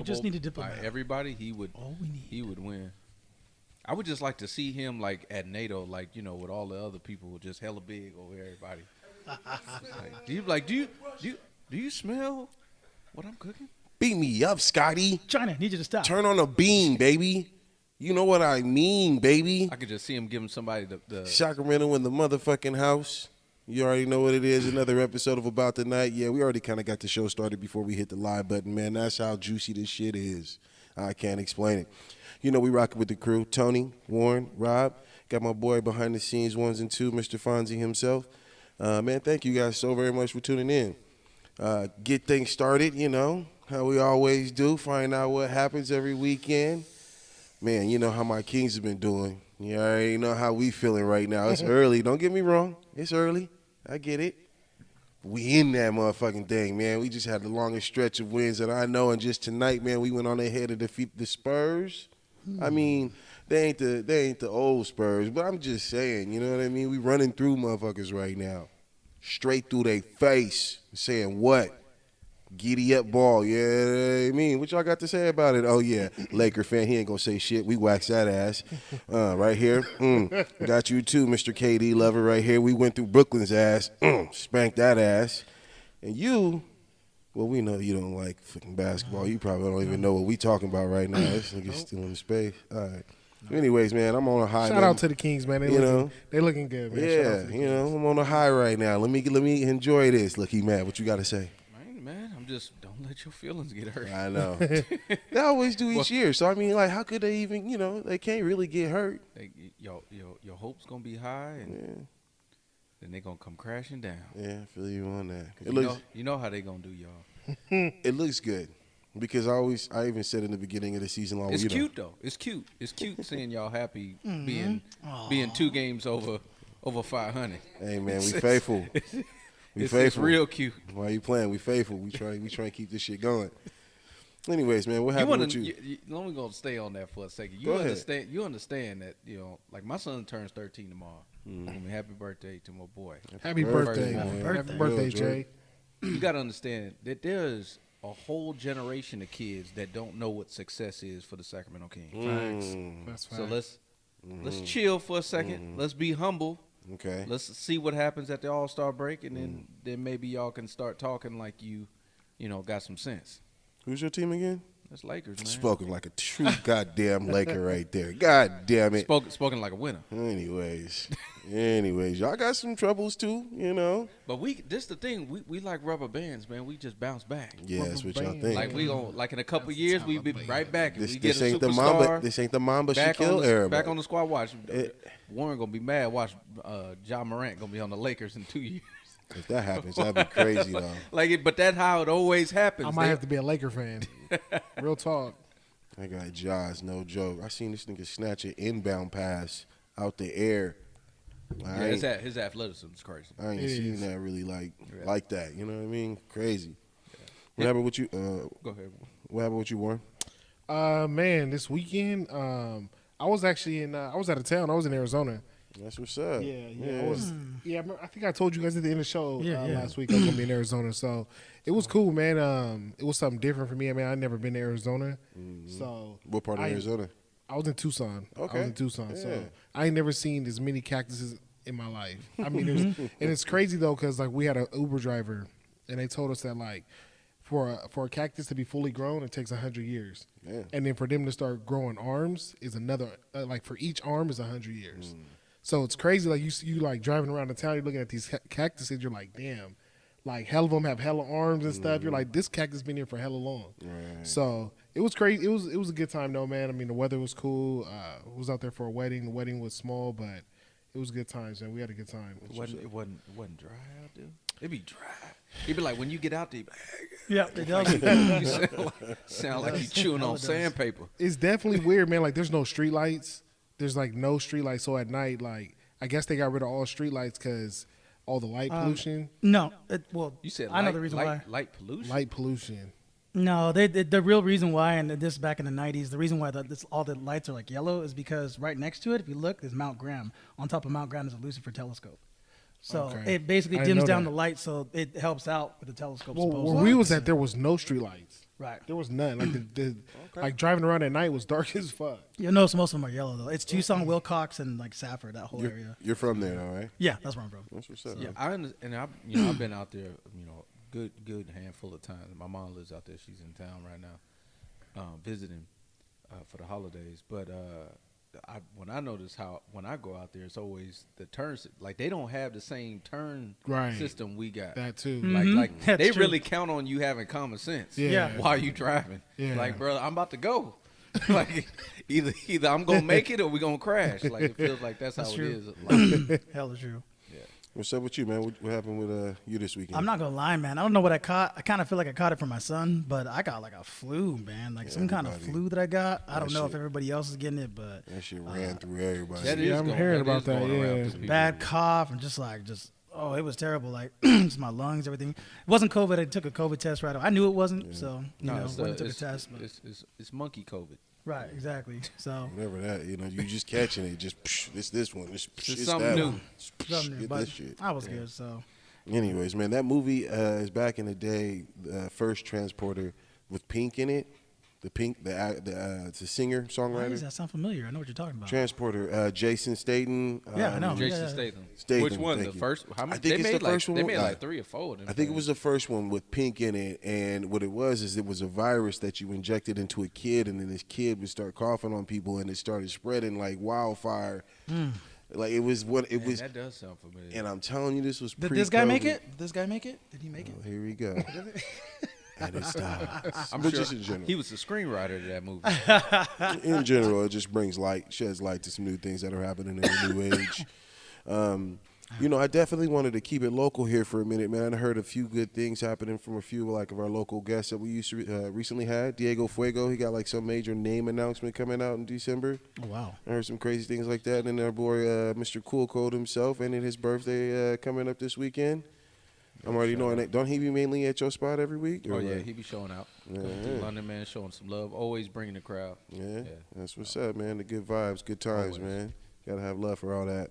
likable by everybody, he would win. I would just like to see him like at NATO, like with all the other people, just hella big over everybody. Do you smell what I'm cooking? Beat me up, Scotty. China, need you to stop. Turn on the beam, baby. You know what I mean, baby. I could just see him giving somebody the Sacramento in the motherfucking house. You already know what it is. Another episode of About the Night. Yeah, we already kind of got the show started before we hit the live button, man. That's how juicy this shit is. I can't explain it. We rocking with the crew. Tony, Warren, Rob. Got my boy behind the scenes, 1s and 2, Mr. Fonzie himself. Man, thank you guys so very much for tuning in. Get things started, how we always do. Find out what happens every weekend. Man, you know how my Kings have been doing. You already know how we feeling right now. It's early. Don't get me wrong. It's early. I get it. We in that motherfucking thing, man. We just had the longest stretch of wins that I know. And just tonight, man, we went on ahead to defeat the Spurs. I mean, they ain't the old Spurs, but I'm just saying, you know what I mean? We running through motherfuckers right now. Straight through their face. Saying what? Giddy up ball, yeah, I mean, what y'all got to say about it? Oh, yeah, Laker fan, he ain't going to say shit. We wax that ass. Right here, got you too, Mr. KD lover right here. We went through Brooklyn's ass, spanked that ass. And you, well, we know you don't like fucking basketball. You probably don't even know what we talking about right now. This nigga's still in the space. All right. Anyways, man, I'm on a high. Shout out to the Kings, man. They looking good, man. Yeah, I'm on a high right now. Let me enjoy this. Look, he mad. What you got to say? Man, I'm just don't let your feelings get hurt. I know. They always do each year. So I mean, like, how could they even? They can't really get hurt. Your hopes gonna be high, and then they gonna come crashing down. Yeah, I feel you on that. You know how they gonna do, y'all. It looks good because I even said in the beginning of the season, it's cute though. It's cute. It's cute seeing y'all happy being 2 games over 500. Hey man, we faithful. It's real cute. Why you playing? We faithful. We try to keep this shit going. Anyways, man, what happened with you? Let me go stay on that for a second. Go ahead. You understand that, like my son turns 13 tomorrow. Happy birthday to my boy. Happy birthday, man. Happy birthday, Jay. You got to understand that there's a whole generation of kids that don't know what success is for the Sacramento Kings. That's so let's chill for a second. Let's be humble. Okay. Let's see what happens at the All-Star break, and then maybe y'all can start talking like you got some sense. Who's your team again? That's Lakers, man. Spoken like a true goddamn Laker right there. God damn it. Spoken like a winner. Anyways, y'all got some troubles too, But this the thing. We like rubber bands, man. We just bounce back. Yeah, that's what y'all think. Like we gonna in a couple years we be right back. This ain't the Mamba. This ain't the Mamba Shaquille era. Back on the squad watch. Warren gonna be mad. Watch Ja Morant gonna be on the Lakers in 2 years. If that happens, that'd be crazy though. But that's how it always happens. I might have to be a Laker fan. Real talk. I got Jaws, no joke. I seen this nigga snatch an inbound pass out the air. His athleticism is crazy. I ain't seen that really like that. You know what I mean? Crazy. What happened with you? Go ahead. What happened with you, Warren? Man, this weekend, I was actually I was out of town. I was in Arizona. That's what's up. Yeah. I think I told you guys at the end of the show last week I was gonna be in Arizona, so it was cool, man. It was something different for me. I mean, I'd never been to Arizona, so what part of Arizona? I was in Tucson. Okay, I was in Tucson, so I ain't never seen as many cactuses in my life. I mean, and it's crazy though, because like we had an Uber driver, and they told us that like for a cactus to be fully grown, it takes 100 years, and then for them to start growing arms is another like for each arm is 100 years. So it's crazy, like you like driving around the town, you're looking at these cactuses, you're like, damn, like hell of them have hella arms and stuff. You're like, this cactus been here for hella long. Right. So it was crazy. It was a good time though, man. I mean, the weather was cool. Was out there for a wedding. The wedding was small, but it was good times, man. We had a good time. It wasn't dry out there. It'd be dry. It'd be like when you get out there. Yeah, it does. You sound like you chewing on sandpaper. It's definitely weird, man. Like there's no street lights. There's like no street lights. So at night, like I guess they got rid of all street lights because all the light pollution. No, you said I know the reason why. Light pollution. Light pollution. No, the real reason why, and this back in the 90s, the reason why all the lights are like yellow is because right next to it, if you look, there's Mount Graham. On top of Mount Graham is a Lucifer telescope. So it basically dims down the light, so it helps out with the telescope. Well, where we was at, there was no street lights. Right. There was none. Like like driving around at night was dark as fuck. You know, so most of them are yellow though. It's Tucson, Wilcox, and like Safford, that whole area. You're from there, all right? Yeah, that's where I'm from. That's what's up. Yeah, and I've been out there, good handful of times. My mom lives out there. She's in town right now, visiting for the holidays. But when I notice how when I go out there, it's always the turns. Like they don't have the same turn system we got. That too. Like That's they true. really count on you having common sense. Yeah. While you driving. Yeah. Like, bro, I'm about to go. Like either I'm gonna make it or we gonna crash. Like it feels like that's how true. it is. Like, Hell is true. What's up with you, man? What happened with you this weekend? I'm not gonna lie, man. I don't know what I caught. I kind of feel like I caught it from my son, but I got like a flu, man. Like some kind of flu that I got. I don't know if everybody else is getting it, but That shit ran through everybody. that Yeah, is I'm going- hearing that about is that, going around yeah. to people. bad cough and just oh, it was terrible. Like just my lungs, everything. It wasn't COVID. I took a COVID test right away. I knew it wasn't, so you know, it's, went and took a it's, test. But, it's monkey COVID. right, exactly. So Whatever that, you just catching it. Just this one. It's something that new. one. something new, Get but this shit. I was good. So Anyways, man, that movie is back in the day. First Transporter with Pink in it. The Pink, it's a singer why songwriter. does that sound familiar? I know what you're talking about. Transporter, Jason Statham. Yeah, I know. Jason Yeah. Statham. Statham, Which one? thank The you. first? How many? I think they it's made the like, first one. They made like 3 or 4 of them. I think it was the first one with Pink in it, and what it was is it was a virus that you injected into a kid, and then this kid would start coughing on people, and it started spreading like wildfire. Like it was what it was. That does sound familiar. And I'm telling you, this was Did pre-COVID. this guy make it? Did this guy make it? Did he make it? Here we go. And it stops. I'm But sure just in general. he was the screenwriter of that movie. In general, it just brings light, sheds light to some new things that are happening in the new age. I definitely wanted to keep it local here for a minute, man. I heard a few good things happening from a few of our local guests that we used to recently had. Diego Fuego, he got like some major name announcement coming out in December. Oh wow. I heard some crazy things like that. And then our boy, Mr. Cool Code himself, and his birthday coming up this weekend. I'm already knowing that. Don't he be mainly at your spot every week? Oh or yeah, what? he be showing out. Yeah. London man showing some love, always bringing the crowd. Yeah, that's what's up, man. The good vibes, good times, Always. man. Gotta have love for all that.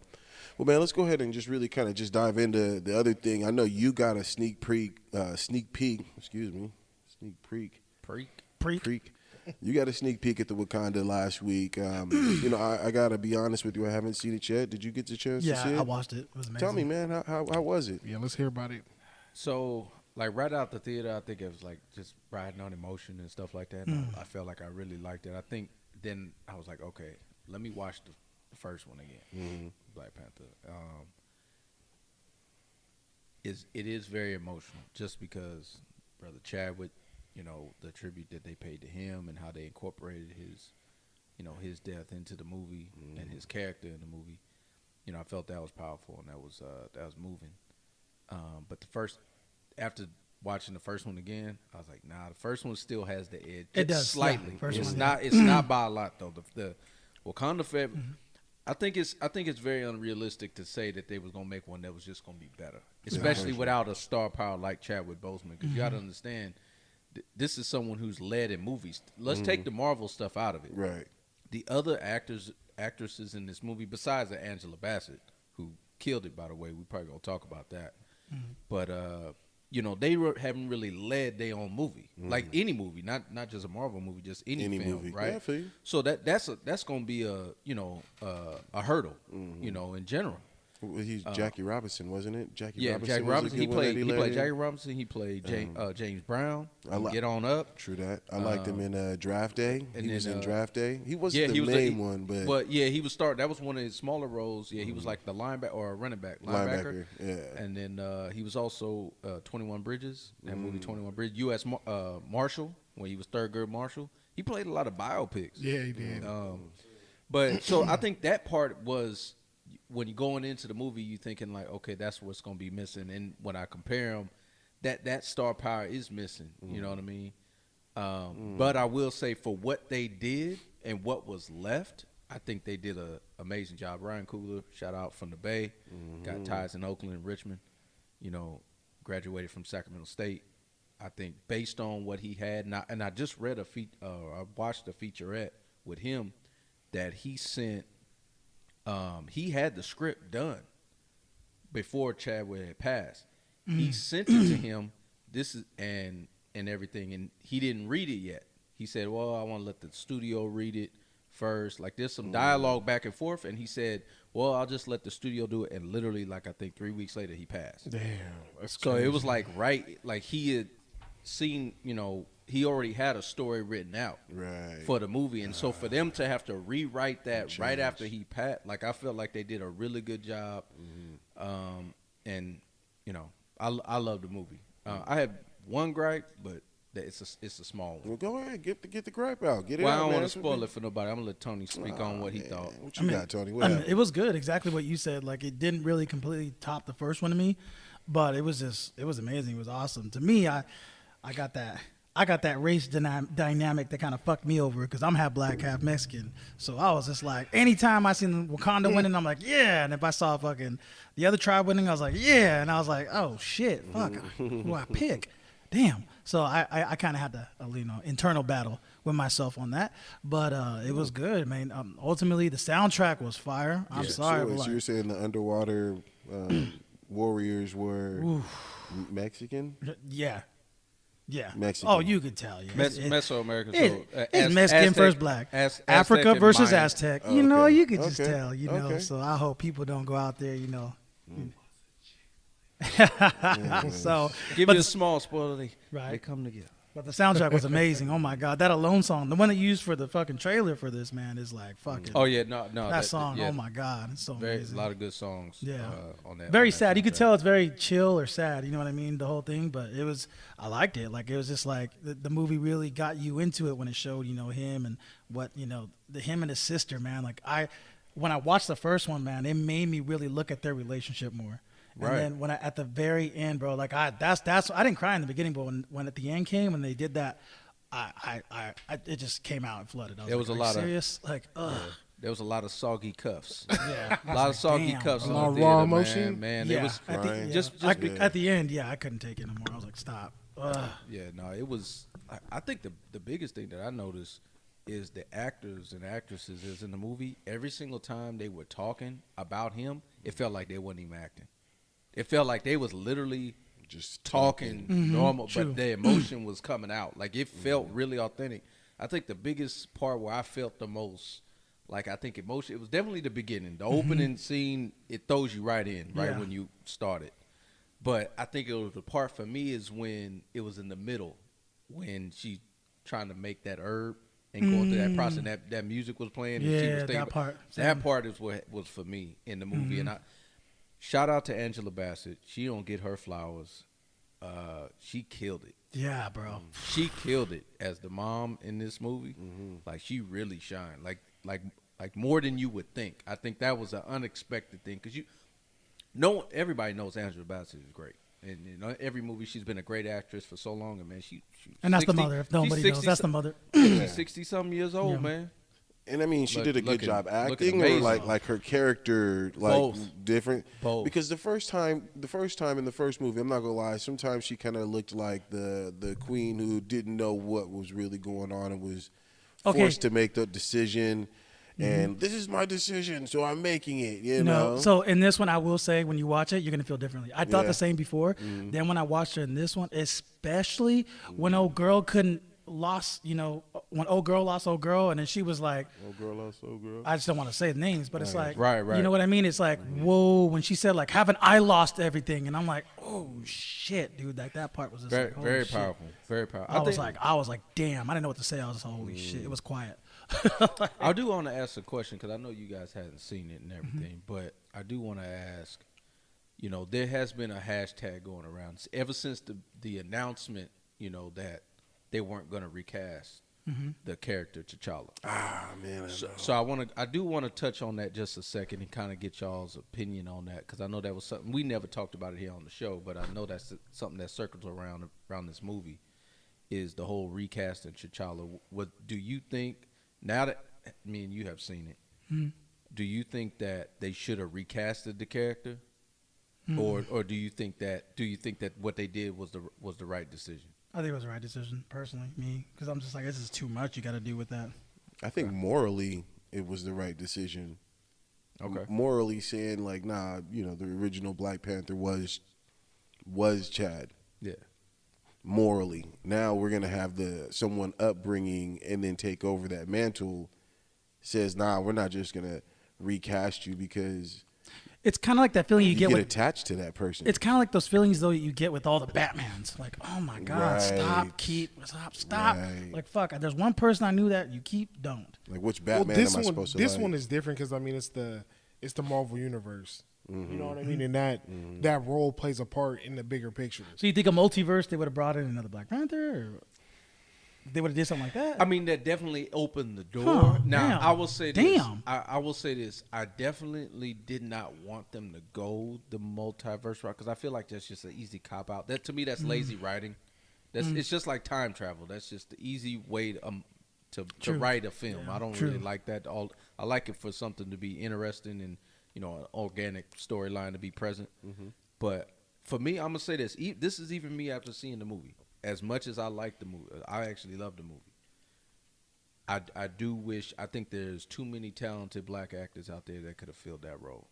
Well, man, let's go ahead and just really kind of just dive into the other thing. I know you got a sneak peek. You got a sneak peek at the Wakanda last week. I gotta be honest with you. I haven't seen it yet. Did you get the chance to see it? Yeah, I watched it. It was amazing. Tell me, man, how was it? Yeah, let's hear about it. So, like right out the theater, I think it was like just riding on emotion and stuff like that. And I felt like I really liked it. I think then I was like, okay, let me watch the first one again, Black Panther. It is very emotional just because Brother Chadwick, the tribute that they paid to him and how they incorporated his death into the movie and his character in the movie. I felt that was powerful and that was moving. But after watching the first one again, I was like, nah, the first one still has the edge. It does, slightly. yeah, first It's one, not. It's not by a lot though. The Wakanda Forever. I think it's very unrealistic to say that they was gonna make one that was just gonna be better, especially without a star power like Chadwick Boseman. Because you got to understand, this is someone who's led in movies. Let's take the Marvel stuff out of it. Right. The other actresses in this movie, besides Angela Bassett, who killed it, by the way, we probably gonna talk about that. But they haven't really led their own movie, like any movie, not just a Marvel movie, just any film, movie. right? Yeah, I feel you. So that's gonna be a hurdle, in general. Well, he's Jackie Robinson, wasn't it? Jackie Robinson. was a Robinson. He good one that played. He led played in. Jackie Robinson. He played James Brown. Get On Up. True that. I liked him in Draft Day. and He was then, in Draft Day. He wasn't the main one, but he was start. That was one of his smaller roles. Yeah, he was like the linebacker or running back linebacker. Yeah. And then he was also 21 Bridges. That movie 21 Bridges. U.S. Marshal when he was third grade Marshal. He played a lot of biopics. Yeah, he did. But so I think that part was when you're going into the movie, you thinking like, okay, that's what's gonna be missing. And when I compare them, that star power is missing. You know what I mean? But I will say for what they did and what was left, I think they did an amazing job. Ryan Coogler, shout out from the Bay, got ties in Oakland and Richmond. Graduated from Sacramento State. I think based on what he had, and I just read I watched a featurette with him that he sent. He had the script done before Chadwick had passed. He sent it to him. And and everything, and he didn't read it yet. He said, well, I want to let the studio read it first. Like, there's some dialogue back and forth, and he said, well, I'll just let the studio do it. And literally, like, I think 3 weeks later, he passed. Damn, that's So crazy. it was like, like he had seen, he already had a story written out for the movie. And so for them to have to rewrite that right after he passed, like, I felt like they did a really good job. And, I love the movie. I had one gripe, but it's a small one. Well, go ahead, get the gripe out. Get it Well, out, I don't man. want to spoil it for nobody. I'm gonna let Tony speak on what he thought. What you got, Tony? What happened? It was good, exactly what you said. Like, it didn't really completely top the first one to me, but it was amazing. It was awesome. To me, I got that race dynamic that kind of fucked me over because I'm half black, half Mexican. So I was just like, anytime I seen Wakanda winning, I'm like, yeah. And if I saw fucking the other tribe winning, I was like, yeah. And I was like, oh shit, fuck, who do I pick? Damn. So I kind of had the internal battle with myself on that, but it was good, man. Ultimately, the soundtrack was fire. I'm sorry, but So you're saying the underwater warriors were Mexican? Yeah. Mexican. Oh, you could tell. Yeah. Mesoamerican. It's Mexican Aztec, first black. Aztec Africa and versus Mayan. Aztec. Okay. You could just Okay. tell. Okay. So I hope people don't go out there. So, Give but you a small spoiler. They Right. come together. But the soundtrack was amazing. Oh my god, that alone song, the one that you used for the fucking trailer for this, man, is like fucking. Oh yeah, no. that song. Yeah, Oh my god, it's so a amazing. lot of good songs. Yeah. On that. Very on that sad. You could soundtrack. tell it's very chill or sad. You know what I mean? The whole thing, but I liked it. Like, it was just like the movie really got you into it when it showed, him and what, him and his sister, man. Like, when I watched the first one, man, it made me really look at their relationship more. And Right. then when at the very end, bro, like I didn't cry in the beginning, but when at the end came, when they did that, it just came out and flooded. I was There like, was a are lot you of- serious? Like, ugh. There was a lot of soggy cuffs. Yeah. A lot of soggy Damn, cuffs. bro. in the Raw theater, emotion? Man, Yeah, it was at the, crying. yeah. Just- at the end, I couldn't take it anymore. I was like, stop. Ugh. Yeah, no, it was. I think the biggest thing that I noticed is the actors and actresses is in the movie. Every single time they were talking about him, it felt like they wasn't even acting. It felt like they was literally Just talking normal, true. but the emotion was coming out. Like, it felt really authentic. I think the biggest part where I felt the most, like, I think emotion, it was definitely the beginning. The opening scene, it throws you right in, right Yeah. when you started. But I think it was the part for me is when it was in the middle, when she trying to make that herb and going through that process. And that music was playing. And she was Yeah, thinking that about- part. That part is what was for me in the movie. And I shout out to Angela Bassett. She don't get her flowers. She killed it. Yeah, bro. She killed it as the mom in this movie. Like, she really shined. Like more than you would think. I think that was an unexpected thing because everybody knows Angela Bassett is great. And every movie she's been a great actress for so long, and man, she And that's 60 the mother. If nobody she's knows, 60 that's the mother. She's 60-something years old, Yeah. man. And I mean, she did a good looking- job looking acting, or amazing. like her character, like Both. different. Both. Because the first time in the first movie, I'm not gonna lie, sometimes she kind of looked like the queen who didn't know what was really going on and was forced to make the decision. And this is my decision, so I'm making it. You know. So in this one, I will say, when you watch it, you're gonna feel differently. I thought Yeah. the same before. Then when I watched her in this one, especially when old girl lost old girl, and then she was like, Oh girl, lost oh girl. I just don't want to say the names, but it's like, Right. you know what I mean? It's like, whoa, when she said like, haven't I lost everything? And I'm like, oh shit, dude, like that part was just Very, like, holy very shit. powerful. Very powerful. I was like, damn, I didn't know what to say. I was like, holy shit, it was quiet. I do want to ask a question because I know you guys hadn't seen it and everything, but I do want to ask. There has been a hashtag going around ever since the announcement. That they weren't going to recast the character T'Challa. Ah man. So I do want to touch on that just a second and kind of get y'all's opinion on that because I know that was something we never talked about it here on the show, but I know that's something that circles around this movie is the whole recasting T'Challa. What do you think? Now that me and you have seen it, do you think that they should have recasted the character, or do you think that what they did was the right decision? I think it was the right decision, personally, me, because I'm just like, this is too much you got to do with that. I think morally it was the right decision. Okay. Morally saying like, nah, the original Black Panther was Chad. Yeah. morally. Now we're gonna have someone upbringing and then take over that mantle. Says, nah, we're not just gonna recast you because It's kind of like that feeling you get with. attached to that person. It's kind of like those feelings though you get with all the Batmans. Like, oh my God, stop. Right. Like, fuck. There's one person I knew that you don't. Like, which Batman am I supposed to This like? one is different because I mean it's the Marvel universe. You know what I mean? And that role plays a part in the bigger picture. So you think a multiverse they would have brought in another Black Panther, or they would have did something like that? I mean, that definitely opened the door. Huh, Now, damn. I will say this. Damn. I will say this. I definitely did not want them to go the multiverse route because I feel like that's just an easy cop out. That to me, that's lazy writing. It's just like time travel. That's just the easy way to write a film. I don't really like that. I like it for something to be interesting and an organic storyline to be present. But for me, I'm gonna say this. This is even me after seeing the movie. As much as I like the movie, I actually love the movie. I do wish. I think there's too many talented black actors out there that could have filled that role.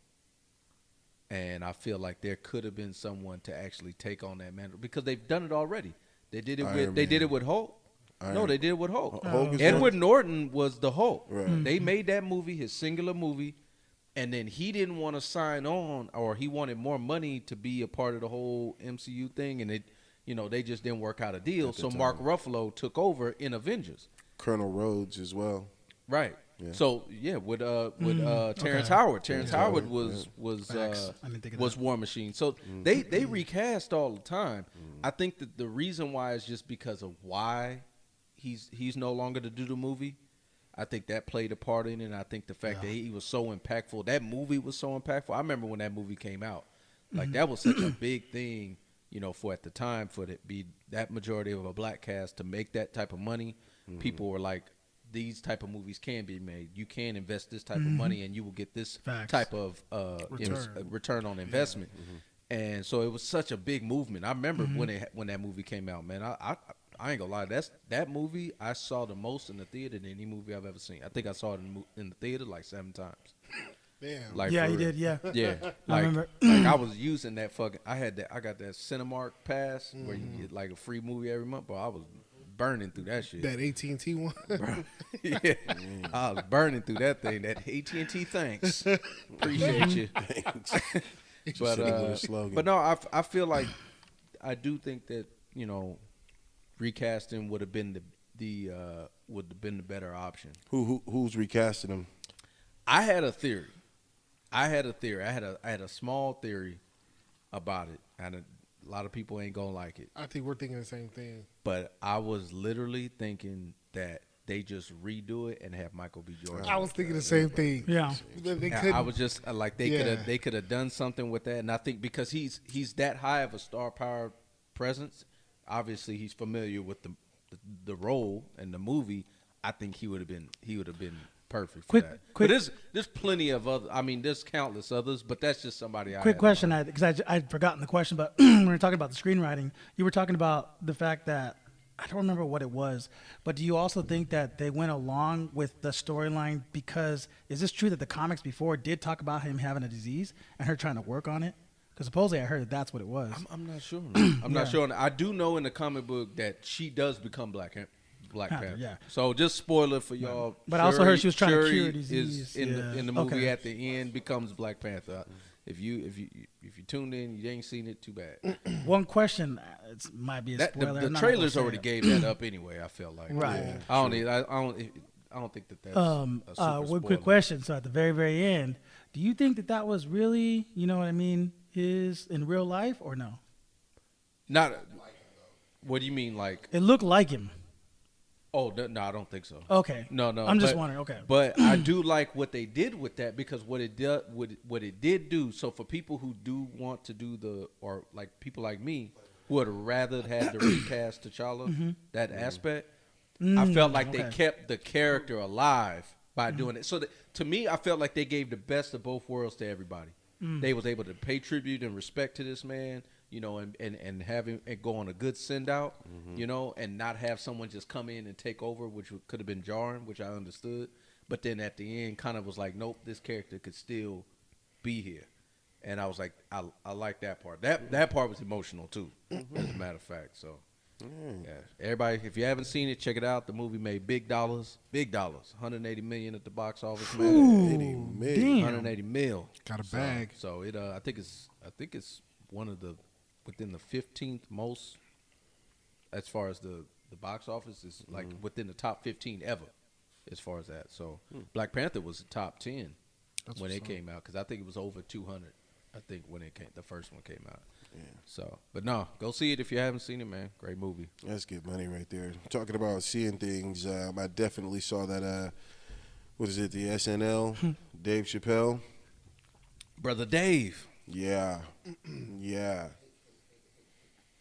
And I feel like there could have been someone to actually take on that mantle because they've done it already. They did it with Hulk. They did it with Hulk. Edward Norton was the Hulk. Right. They made that movie his singular movie. And then he didn't want to sign on, or he wanted more money to be a part of the whole MCU thing, and they just didn't work out a deal. So Mark Ruffalo took over in Avengers. Colonel Rhodes as well. Right. Yeah. So with Terrence Howard. Terrence Howard was War Machine. So they recast all the time. I think that the reason why is just because of why he's no longer to do the movie. I think that played a part in it. And I think the fact that he was so impactful, that movie was so impactful. I remember when that movie came out, like that was such a big thing, for at the time for it be that majority of a black cast to make that type of money. People were like, these type of movies can be made. You can invest this type of money and you will get this type of return on investment. And so it was such a big movement. I remember when that movie came out, man. I ain't gonna lie. That movie I saw the most in the theater than any movie I've ever seen. I think I saw it in the theater like 7 times. Damn. Like yeah, you did. Yeah. Yeah. I remember. Like I was using that fucking. I got that Cinemark pass where you get like a free movie every month. But I was burning through that shit. That AT&T one. Yeah. I was burning through that thing. That AT&T. Thanks. Appreciate you. But no, I feel like I do think that recasting would have been the better option. Who's recasting him? I had a theory. I had a small theory about it, and a lot of people ain't gonna like it. I think we're thinking the same thing. But I was literally thinking that they just redo it and have Michael B. Jordan. I was thinking the same thing. Yeah. I was just like they could have done something with that, and I think because he's that high of a star power presence. Obviously, he's familiar with the role and the movie. I think he would have been perfect for that. But there's plenty of other. I mean, there's countless others, but that's just somebody. Quick question, because I'd forgotten the question, but when we were talking about the screenwriting, you were talking about the fact that I don't remember what it was, but do you also think that they went along with the storyline because is this true that the comics before did talk about him having a disease and her trying to work on it? Because supposedly I heard that's what it was. I'm not sure. I'm not sure. I do know in the comic book that she does become Black Panther. Yeah. So just spoiler for y'all. But I also heard she was trying to Shuri cure disease. Is in the movie at the end becomes Black Panther. If you tuned in, you ain't seen it. Too bad. One question, it might be a spoiler. The trailers already gave that up anyway. I felt like right. Yeah. I don't think that's one quick question. So at the very, very end, do you think that was really, you know what I mean, his in real life or no? Not. What do you mean, like? It looked like him. Oh no, I don't think so. Okay. No. I'm just wondering. Okay. But I do like what they did with that because what it did do. So for people who do want to do or like people like me who would have rather had the recast T'Challa, that aspect, I felt like they kept the character alive by doing it. So to me, I felt like they gave the best of both worlds to everybody. They was able to pay tribute and respect to this man, and have him go on a good send out, and not have someone just come in and take over, which could have been jarring, which I understood. But then at the end, kind of was like, nope, this character could still be here, and I was like, I like that part. That part was emotional too, as a matter of fact. So Yeah. Everybody, if you haven't seen it, check it out. The movie made big dollars, 180 million at the box office, man. Ooh, damn. 180 mil. Got a bag. So it, I think it's one of the within the 15th most as far as the box office is like within the top 15 ever as far as that. So Black Panther was top 10 when it came out because I think it was over 200. I think when the first one came out. Yeah. So, but no, go see it if you haven't seen it, man. Great movie. That's good money right there. Talking about seeing things, I definitely saw that. What is it? The SNL, Dave Chappelle, Brother Dave. Yeah, yeah.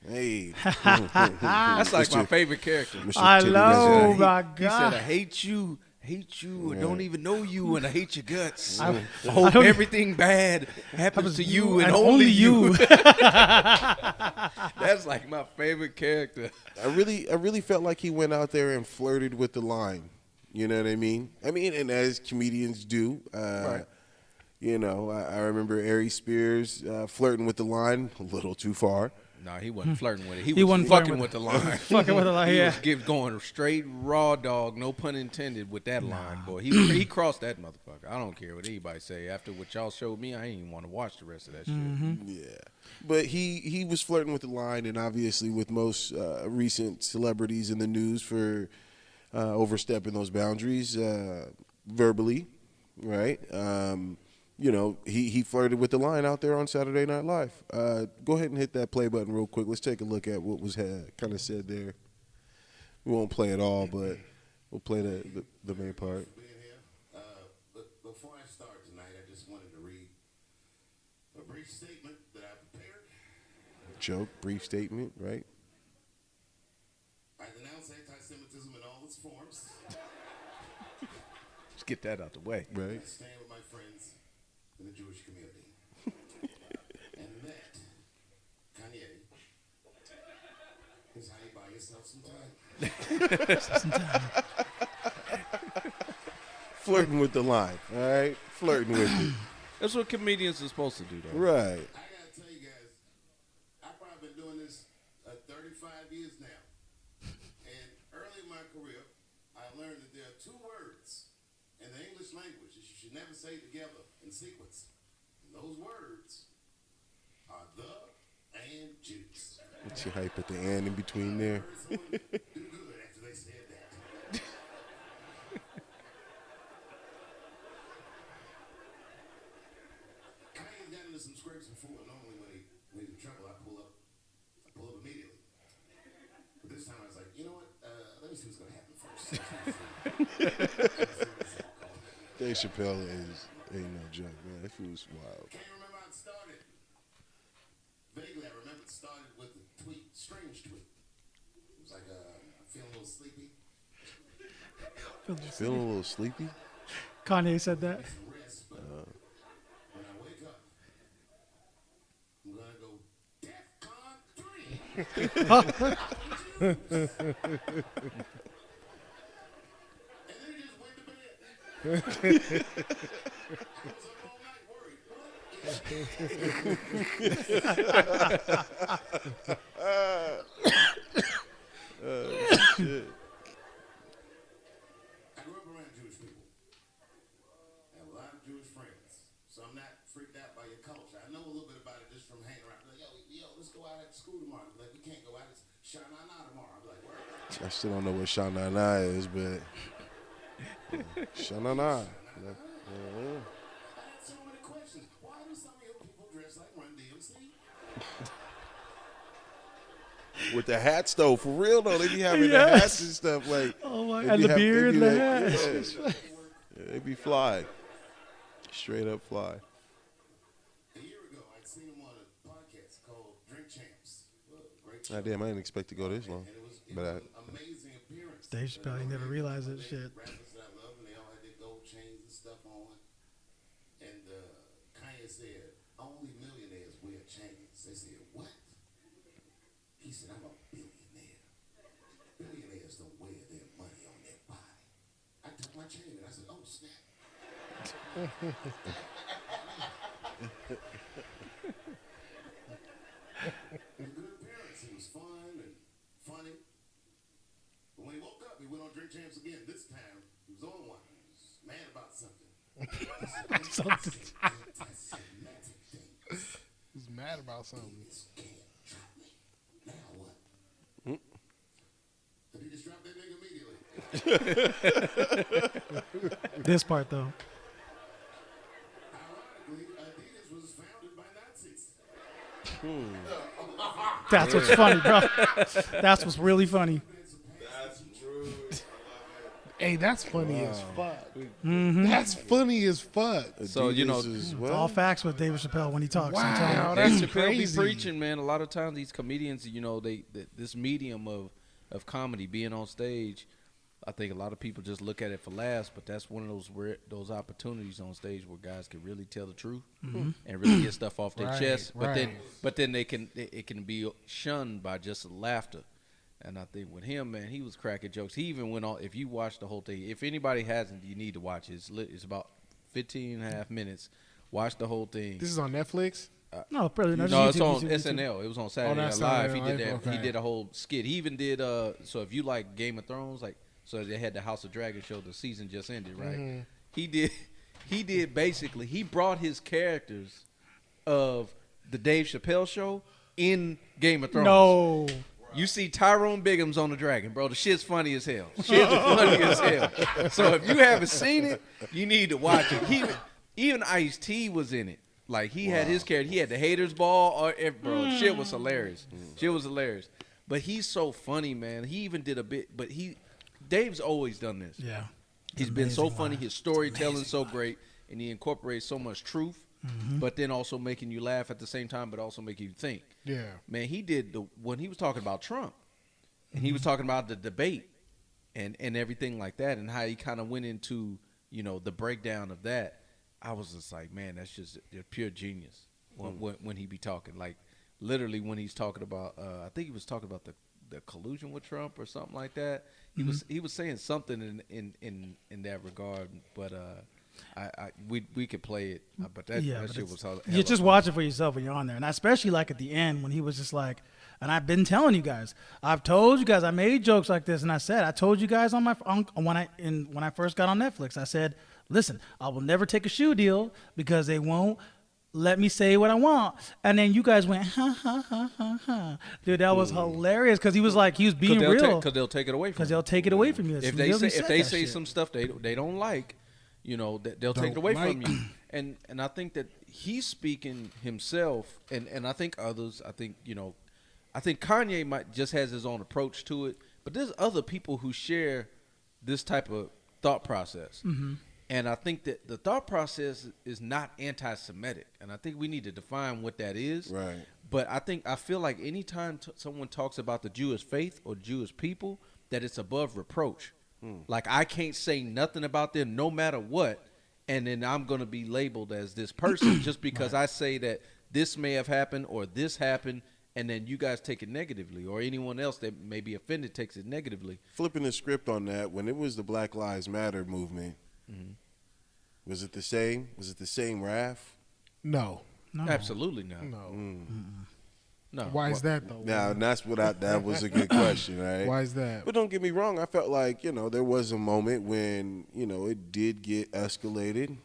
Hey, that's like my favorite character. I know, my God. He said, "I hate you, I don't even know you, and I hate your guts. I I hope don't- everything bad happens to you and only you." That's like my favorite character. I really felt like he went out there and flirted with the line. You know what I mean? And as comedians do. Right. You know, I remember Ari Spears flirting with the line a little too far. No, he wasn't flirting with it. He wasn't was flirting fucking with the line. Fucking with the line, He yeah. was going straight raw dog, no pun intended, with that line, boy. He crossed that motherfucker. I don't care what anybody say. After what y'all showed me, I ain't even want to watch the rest of that shit. Yeah. But he was flirting with the line, and obviously with most recent celebrities in the news for overstepping those boundaries verbally, right? You know, he flirted with the line out there on Saturday Night Live. Go ahead and hit that play button real quick. Let's take a look at what was kind of said there. We won't play it all, but we'll play the main part. Before I start tonight, I just wanted to read a brief statement that I prepared. Joke, brief statement, right? I denounce anti-Semitism in all its forms. Let's get that out the way. Right. I stand with my friends in the Jewish community. And that, Kanye, is how you buy yourself some time. Flirting with the line, all right? Flirting with it. That's what comedians are supposed to do, though. Right. I gotta tell you guys, I've probably been doing this 35 years now. And early in my career, I learned that there are two words in the English language that you should never say together in sequence. And those words are the and Jews. What's your hype at the end in between there? Do good after they said that. Kanye's gotten into some scrapes before. Normally when he's in trouble, I pull up immediately. But this time I was like, you know what? Let me see what's gonna happen first. Dave Chappelle ain't no joke, man. That fool's wild. Can't remember how it started. Vaguely, I remember it started with a tweet, strange tweet. It was like, I'm feeling a little sleepy. Feeling a little sleepy? Kanye said that. Some rest, but when I wake up, I'm gonna go DEFCON 3. And then he just went to bed. I was up all night worried. Shit. I grew up around Jewish people. I have a lot of Jewish friends. So I'm not freaked out by your culture. I know a little bit about it just from hanging around. Like, yo, let's go out at school tomorrow. I'd be like, we can't go out. It's Shana tomorrow. I'd be like, where? I still don't know what Sha-Na-Na is, but Sha-Na-Na. I had so many questions. Why do some of your people dress like Run DMC? With the hats though, for real though, they be having the Yes. hats and stuff like. Oh my! they And be the they beard, be the like- hat. Yeah, they be fly, straight up fly. A year ago, I'd seen him on a podcast called Drink Champs. Great show. God damn, I didn't expect to go this long, And it was but an amazing appearance. Dave Chappelle, you never realized that shit. Rappers that I love, and they all had their gold chains and stuff on. And Kanye said, only millionaires wear chains. They said, what? He said, I'm a billionaire. Billionaires don't wear their money on their body. I took my chain and I said, oh, snap. A good appearance. He was fun and funny. But when he woke up, he went on Drink Champs again. This time, he was on one. He was mad about something. Anti-Semitic things. He's mad about something. This can't drop me. Now what? Did he just drop that nigga immediately? This part though. Ironically, Adidas was founded by Nazis. That's what's funny, bro. That's what's really funny. That's true. Hey, that's funny as fuck. That's funny as fuck. So, you know, Adidas as It's well. all facts with David Chappelle when he talks. I'm telling you. Wow, Dave that's Chappelle be crazy. preaching, man. A lot of times these comedians, you know, this medium of comedy, being on stage, I think a lot of people just look at it for laughs, but that's one of those opportunities on stage where guys can really tell the truth and really get stuff off their Right, chest. But right. then it can be shunned by just laughter. And I think with him, man, he was cracking jokes. He even went on. If you watch the whole thing, if anybody hasn't, you need to watch it. It's about 15 and a half minutes. Watch the whole thing. This is on Netflix? No, probably not. No, Just it's YouTube, on YouTube. SNL. It was on Saturday Night that's Live. Saturday He did Night that. Live, He okay. did a whole skit. He even did. So if you like Game of Thrones, like, so they had the House of Dragon show. The season just ended, right? He did basically. He brought his characters of the Dave Chappelle show in Game of Thrones. No. You see Tyrone Biggums on the dragon, bro. The shit's funny as hell. Shit's funny as hell. So if you haven't seen it, you need to watch it. Even Ice-T was in it. Like, he had his character. He had the haters ball. Bro, shit was hilarious. Shit was hilarious. But he's so funny, man. He even did a bit. But Dave's always done this. Yeah. He's been so Amazing funny. line. His storytelling's so great. And he incorporates so much truth. But then also making you laugh at the same time, but also making you think. Yeah. Man, he did when he was talking about Trump, and he was talking about the debate and everything like that, and how he kind of went into, you know, the breakdown of that. I was just like, man, that's just pure genius when he be talking. Like, literally when he's talking about, I think he was talking about the collusion with Trump or something like that. He was saying something in that regard, but we could play it, but that But shit was hella you just fun. watch it for yourself when you're on there, and especially like at the end when he was just like, and I've been telling you guys, I've told you guys, I made jokes like this, and I told you guys when I first got on Netflix, I said, listen, I will never take a shoe deal because they won't let me say what I want, and then you guys went ha ha ha ha ha, dude, that was hilarious because he was being real because they'll take it away from because you. they'll take it away from you. If they say some stuff they don't like, you know, they'll take it away from you. And I think that he's speaking himself, and I think others. I think, you know, I think Kanye might just has his own approach to it, but there's other people who share this type of thought process. And I think that the thought process is not anti-Semitic, and I think we need to define what that is. Right. But I feel like anytime someone talks about the Jewish faith or Jewish people, that it's above reproach. Like, I can't say nothing about them no matter what, and then I'm going to be labeled as this person just because I say that this may have happened or this happened, and then you guys take it negatively, or anyone else that may be offended takes it negatively. Flipping the script on that, when it was the Black Lives Matter movement, was it the same? Was it the same wrath? No. Absolutely not. No. No. Why is that, though? Now, and that's that was a good question, right? Why is that? But don't get me wrong. I felt like, you know, there was a moment when, you know, it did get escalated.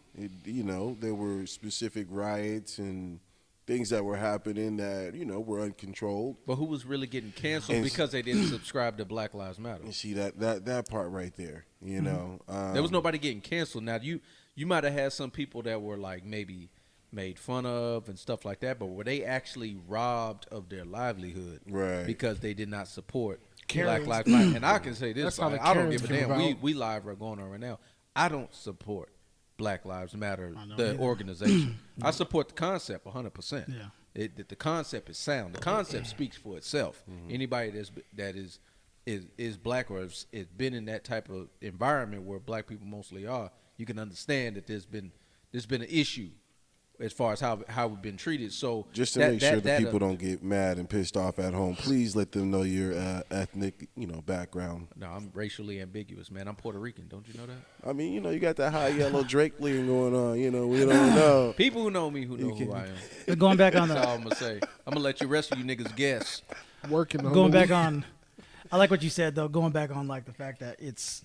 You know, there were specific riots and things that were happening that, you know, were uncontrolled. But who was really getting canceled And- because they didn't subscribe to Black Lives Matter? You see that part right there, you know. There was nobody getting canceled. Now, you might have had some people that were like maybe made fun of and stuff like that, but were they actually robbed of their livelihood Right. because they did not support Karens. Black Lives Matter? And I can say this, That's how the I don't Karens give a came damn. about. We live are going on right now. I don't support Black Lives Matter, don't the either. organization. I support the concept 100%. Yeah. The concept is sound. The concept speaks for itself. Anybody that is black or has been in that type of environment where black people mostly are, you can understand that there's been an issue as far as how we've been treated. So Just to make sure that people don't get mad and pissed off at home, please let them know your ethnic, you know, background. No, I'm racially ambiguous, man. I'm Puerto Rican. Don't you know that? I mean, you know, you got that high yellow Drake lean going on. You know, we don't know. People who know me who know who I am. But going back on That's all the I'm gonna say. I'm gonna let you rest of you niggas guess. Working on going back on I like what you said though. Going back on like the fact that it's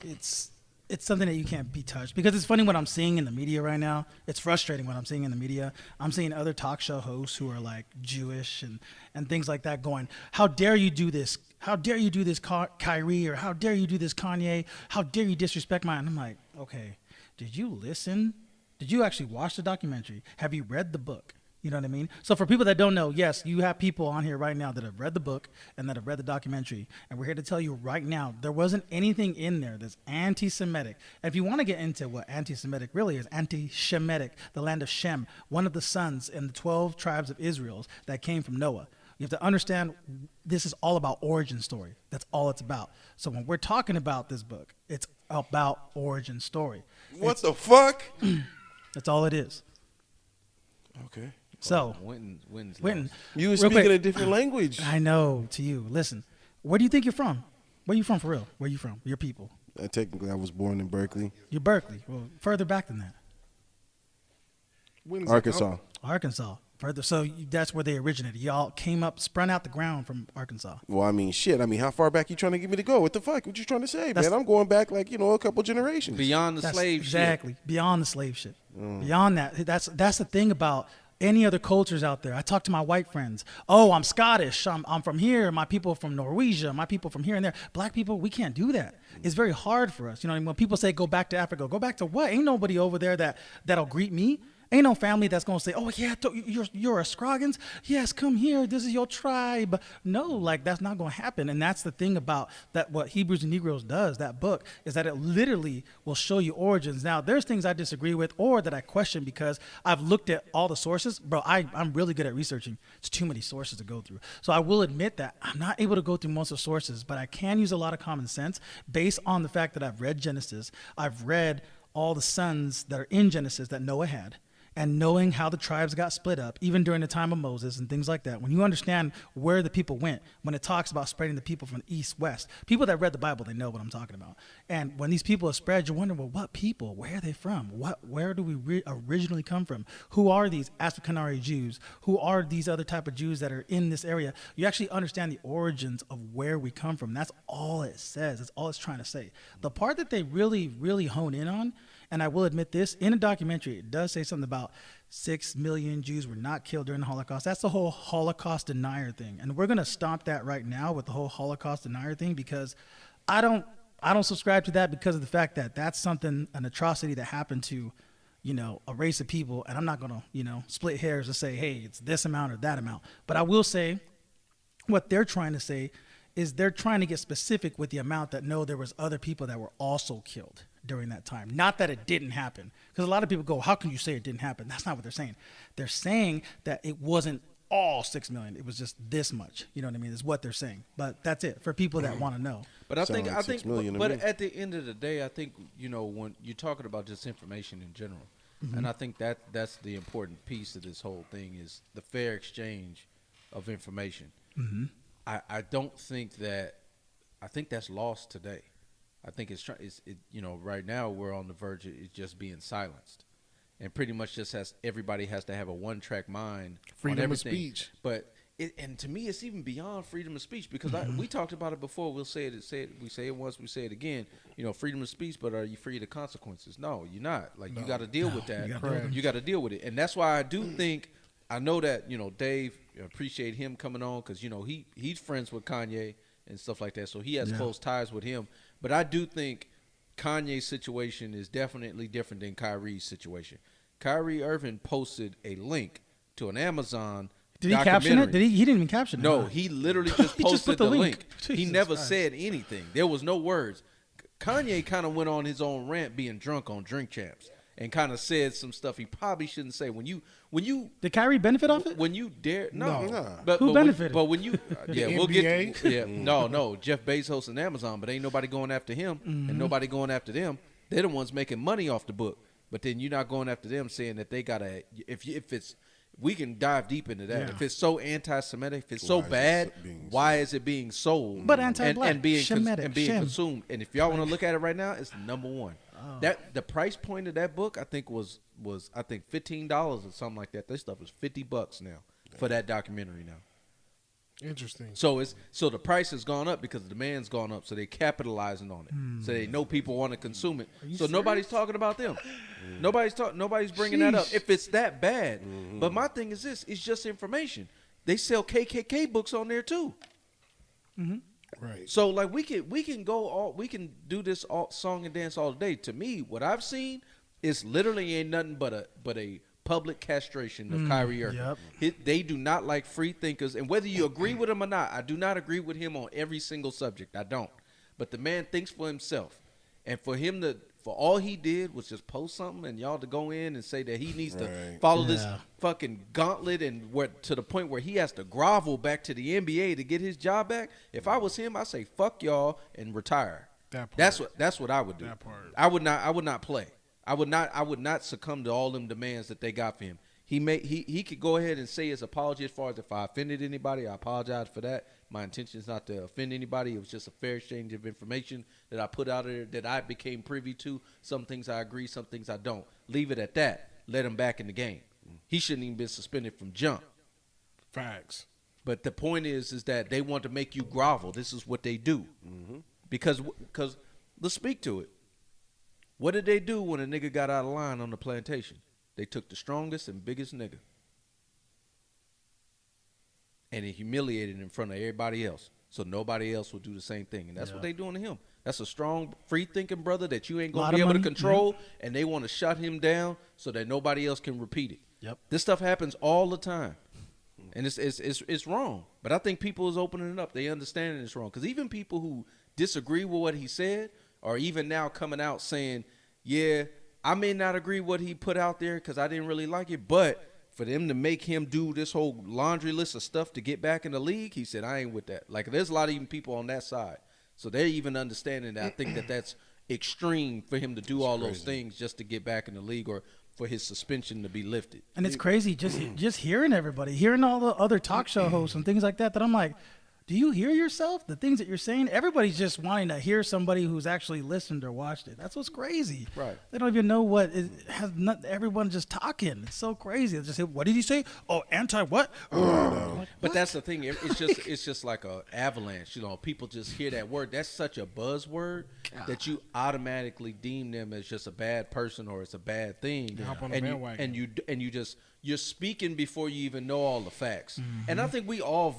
something that you can't be touched, because it's funny what I'm seeing in the media right now. It's frustrating what I'm seeing in the media. I'm seeing other talk show hosts who are like Jewish and things like that going, how dare you do this? How dare you do this, Kyrie? Or how dare you do this, Kanye? How dare you disrespect mine? I'm like, okay, did you listen? Did you actually watch the documentary? Have you read the book? You know what I mean? So for people that don't know, yes, you have people on here right now that have read the book and that have read the documentary. And we're here to tell you right now, there wasn't anything in there that's anti-Semitic. And if you want to get into what anti-Semitic really is, anti-Shemitic, the land of Shem, one of the sons in the 12 tribes of Israel that came from Noah. You have to understand this is all about origin story. That's all it's about. So when we're talking about this book, it's about origin story. What the fuck? That's all it is. Okay. So, Winton, You were speaking a different language. I know, to you. Listen, where do you think you're from? Where you from for real? Where you from? Your people. Technically, I was born in Berkeley. You're Berkeley. Well, further back than that. Arkansas. Arkansas. Further. So that's where they originated. Y'all came up, sprung out the ground from Arkansas. Well, I mean, shit. I mean, how far back you trying to get me to go? What the fuck? What you trying to say, man? I'm going back like, a couple generations. beyond the slave exactly. Beyond the slave shit. Beyond that. That's the thing about any other cultures out there. I talk to my white friends. Oh, I'm Scottish. I'm from here. My people from Norwegia. My people from here and there. Black people, we can't do that. It's very hard for us. You know what I mean? When people say go back to Africa, go back to what? Ain't nobody over there that'll greet me. Ain't no family that's going to say, oh, yeah, you're a Scroggins? Yes, come here. This is your tribe. No, like, that's not going to happen. And that's the thing about that. What Hebrews and Negroes does, that book, is that it literally will show you origins. Now, there's things I disagree with or that I question because I've looked at all the sources. Bro, I'm really good at researching. It's too many sources to go through. So I will admit that I'm not able to go through most of the sources, but I can use a lot of common sense based on the fact that I've read Genesis. I've read all the sons that are in Genesis that Noah had. And knowing how the tribes got split up, even during the time of Moses and things like that, when you understand where the people went, when it talks about spreading the people from east, west, people that read the Bible, they know what I'm talking about. And when these people are spread, you're wondering, well, what people? Where are they from? Where do we originally come from? Who are these Africanary Jews? Who are these other type of Jews that are in this area? You actually understand the origins of where we come from. That's all it says. That's all it's trying to say. The part that they really, really hone in on, and I will admit this, in a documentary, it does say something about 6 million Jews were not killed during the Holocaust. That's the whole Holocaust denier thing. And we're going to stomp that right now with the whole Holocaust denier thing because I don't subscribe to that because of the fact that that's something, an atrocity that happened to, a race of people. And I'm not going to, split hairs and say, hey, it's this amount or that amount. But I will say what they're trying to say is they're trying to get specific with the amount that there was other people that were also killed during that time. Not that it didn't happen. Because a lot of people go, how can you say it didn't happen? That's not what they're saying. They're saying that it wasn't all 6 million. It was just this much. You know what I mean? Is what they're saying. But that's it for people that want to know. But I think, but at the end of the day, I think, when you're talking about just information in general, and I think that's the important piece of this whole thing is the fair exchange of information. Mm-hmm. I don't think I think that's lost today. I think right now we're on the verge of it just being silenced, and pretty much just everybody has to have a one-track mind. Freedom of speech. But and to me, it's even beyond freedom of speech because we talked about it before. We say it once, we say it again. Freedom of speech, but are you free of the consequences? No, you're not. Like you got to deal with that. You got to deal with it, and that's why I do think. I know that Dave, appreciate him coming on because he's friends with Kanye and stuff like that, so he has close ties with him. But I do think Kanye's situation is definitely different than Kyrie's situation. Kyrie Irving posted a link to an Amazon. Did he caption it? He didn't even caption it. No, he literally just posted the link. He never said anything. There was no words. Kanye kind of went on his own rant being drunk on Drink Champs and kind of said some stuff he probably shouldn't say. When you did Kyrie benefit off it? When you dare no. But who benefited? But when you we'll NBA? get no Jeff Bezos and Amazon, but ain't nobody going after him and nobody going after them. They're the ones making money off the book. But then you're not going after them saying that they gotta if it's we can dive deep into that. Yeah. If it's so anti-Semitic, if it's so bad, why is it being sold? But anti-black and being Shemitic, consumed? And if y'all want to look at it right now, it's number one. Oh. That the price point of that book I think was I think $15 or something like that. This stuff is $50 now for that documentary now. Interesting. So the price has gone up because the demand's gone up. So they're capitalizing on it. So they know people want to consume it. So nobody's talking about them. Nobody's bringing that up. If it's that bad. But my thing is this: it's just information. They sell KKK books on there too. Right. So like we can do this song and dance all day. To me, what I've seen is literally ain't nothing but a public castration of Kyrie Irving. They do not like free thinkers, and whether you agree with him or not, I do not agree with him on every single subject. I don't. But the man thinks for himself, and for all he did was just post something, and y'all to go in and say that he needs to follow this fucking gauntlet, and to the point where he has to grovel back to the NBA to get his job back. If I was him, I'd say fuck y'all and retire. That part. That's what I would do. That part. I would not play. I would not succumb to all them demands that they got for him. He could go ahead and say his apology as far as if I offended anybody, I apologize for that. My intention is not to offend anybody. It was just a fair exchange of information that I put out there that I became privy to. Some things I agree, some things I don't. Leave it at that. Let him back in the game. He shouldn't even been suspended from jump. Facts. But the point is that they want to make you grovel. This is what they do. Because let's speak to it. What did they do when a nigga got out of line on the plantation? They took the strongest and biggest nigga and he humiliated him in front of everybody else, so nobody else would do the same thing. And that's what they doing to him. That's a strong, free-thinking brother that you ain't going to be able to control, and they want to shut him down so that nobody else can repeat it. This stuff happens all the time, and it's wrong. But I think people is opening it up. They understand it's wrong. Because even people who disagree with what he said are even now coming out saying, yeah, I may not agree what he put out there because I didn't really like it, but for them to make him do this whole laundry list of stuff to get back in the league, he said, I ain't with that. Like, there's a lot of even people on that side. So they're even understanding that. I think that's extreme for him to do all those things just to get back in the league or for his suspension to be lifted. And it's crazy just hearing everybody, hearing all the other talk show hosts and things like that I'm like, do you hear yourself? The things that you're saying? Everybody's just wanting to hear somebody who's actually listened or watched it. That's what's crazy. Right. They don't even know what it has. Not everyone just talking. It's so crazy. It's just, what did he say? Oh, anti what? Like, but that's the thing. It's just like a avalanche. You know, people just hear that word. That's such a buzzword that you automatically deem them as just a bad person or it's a bad thing. Hop on the bandwagon. You're speaking before you even know all the facts. And I think we all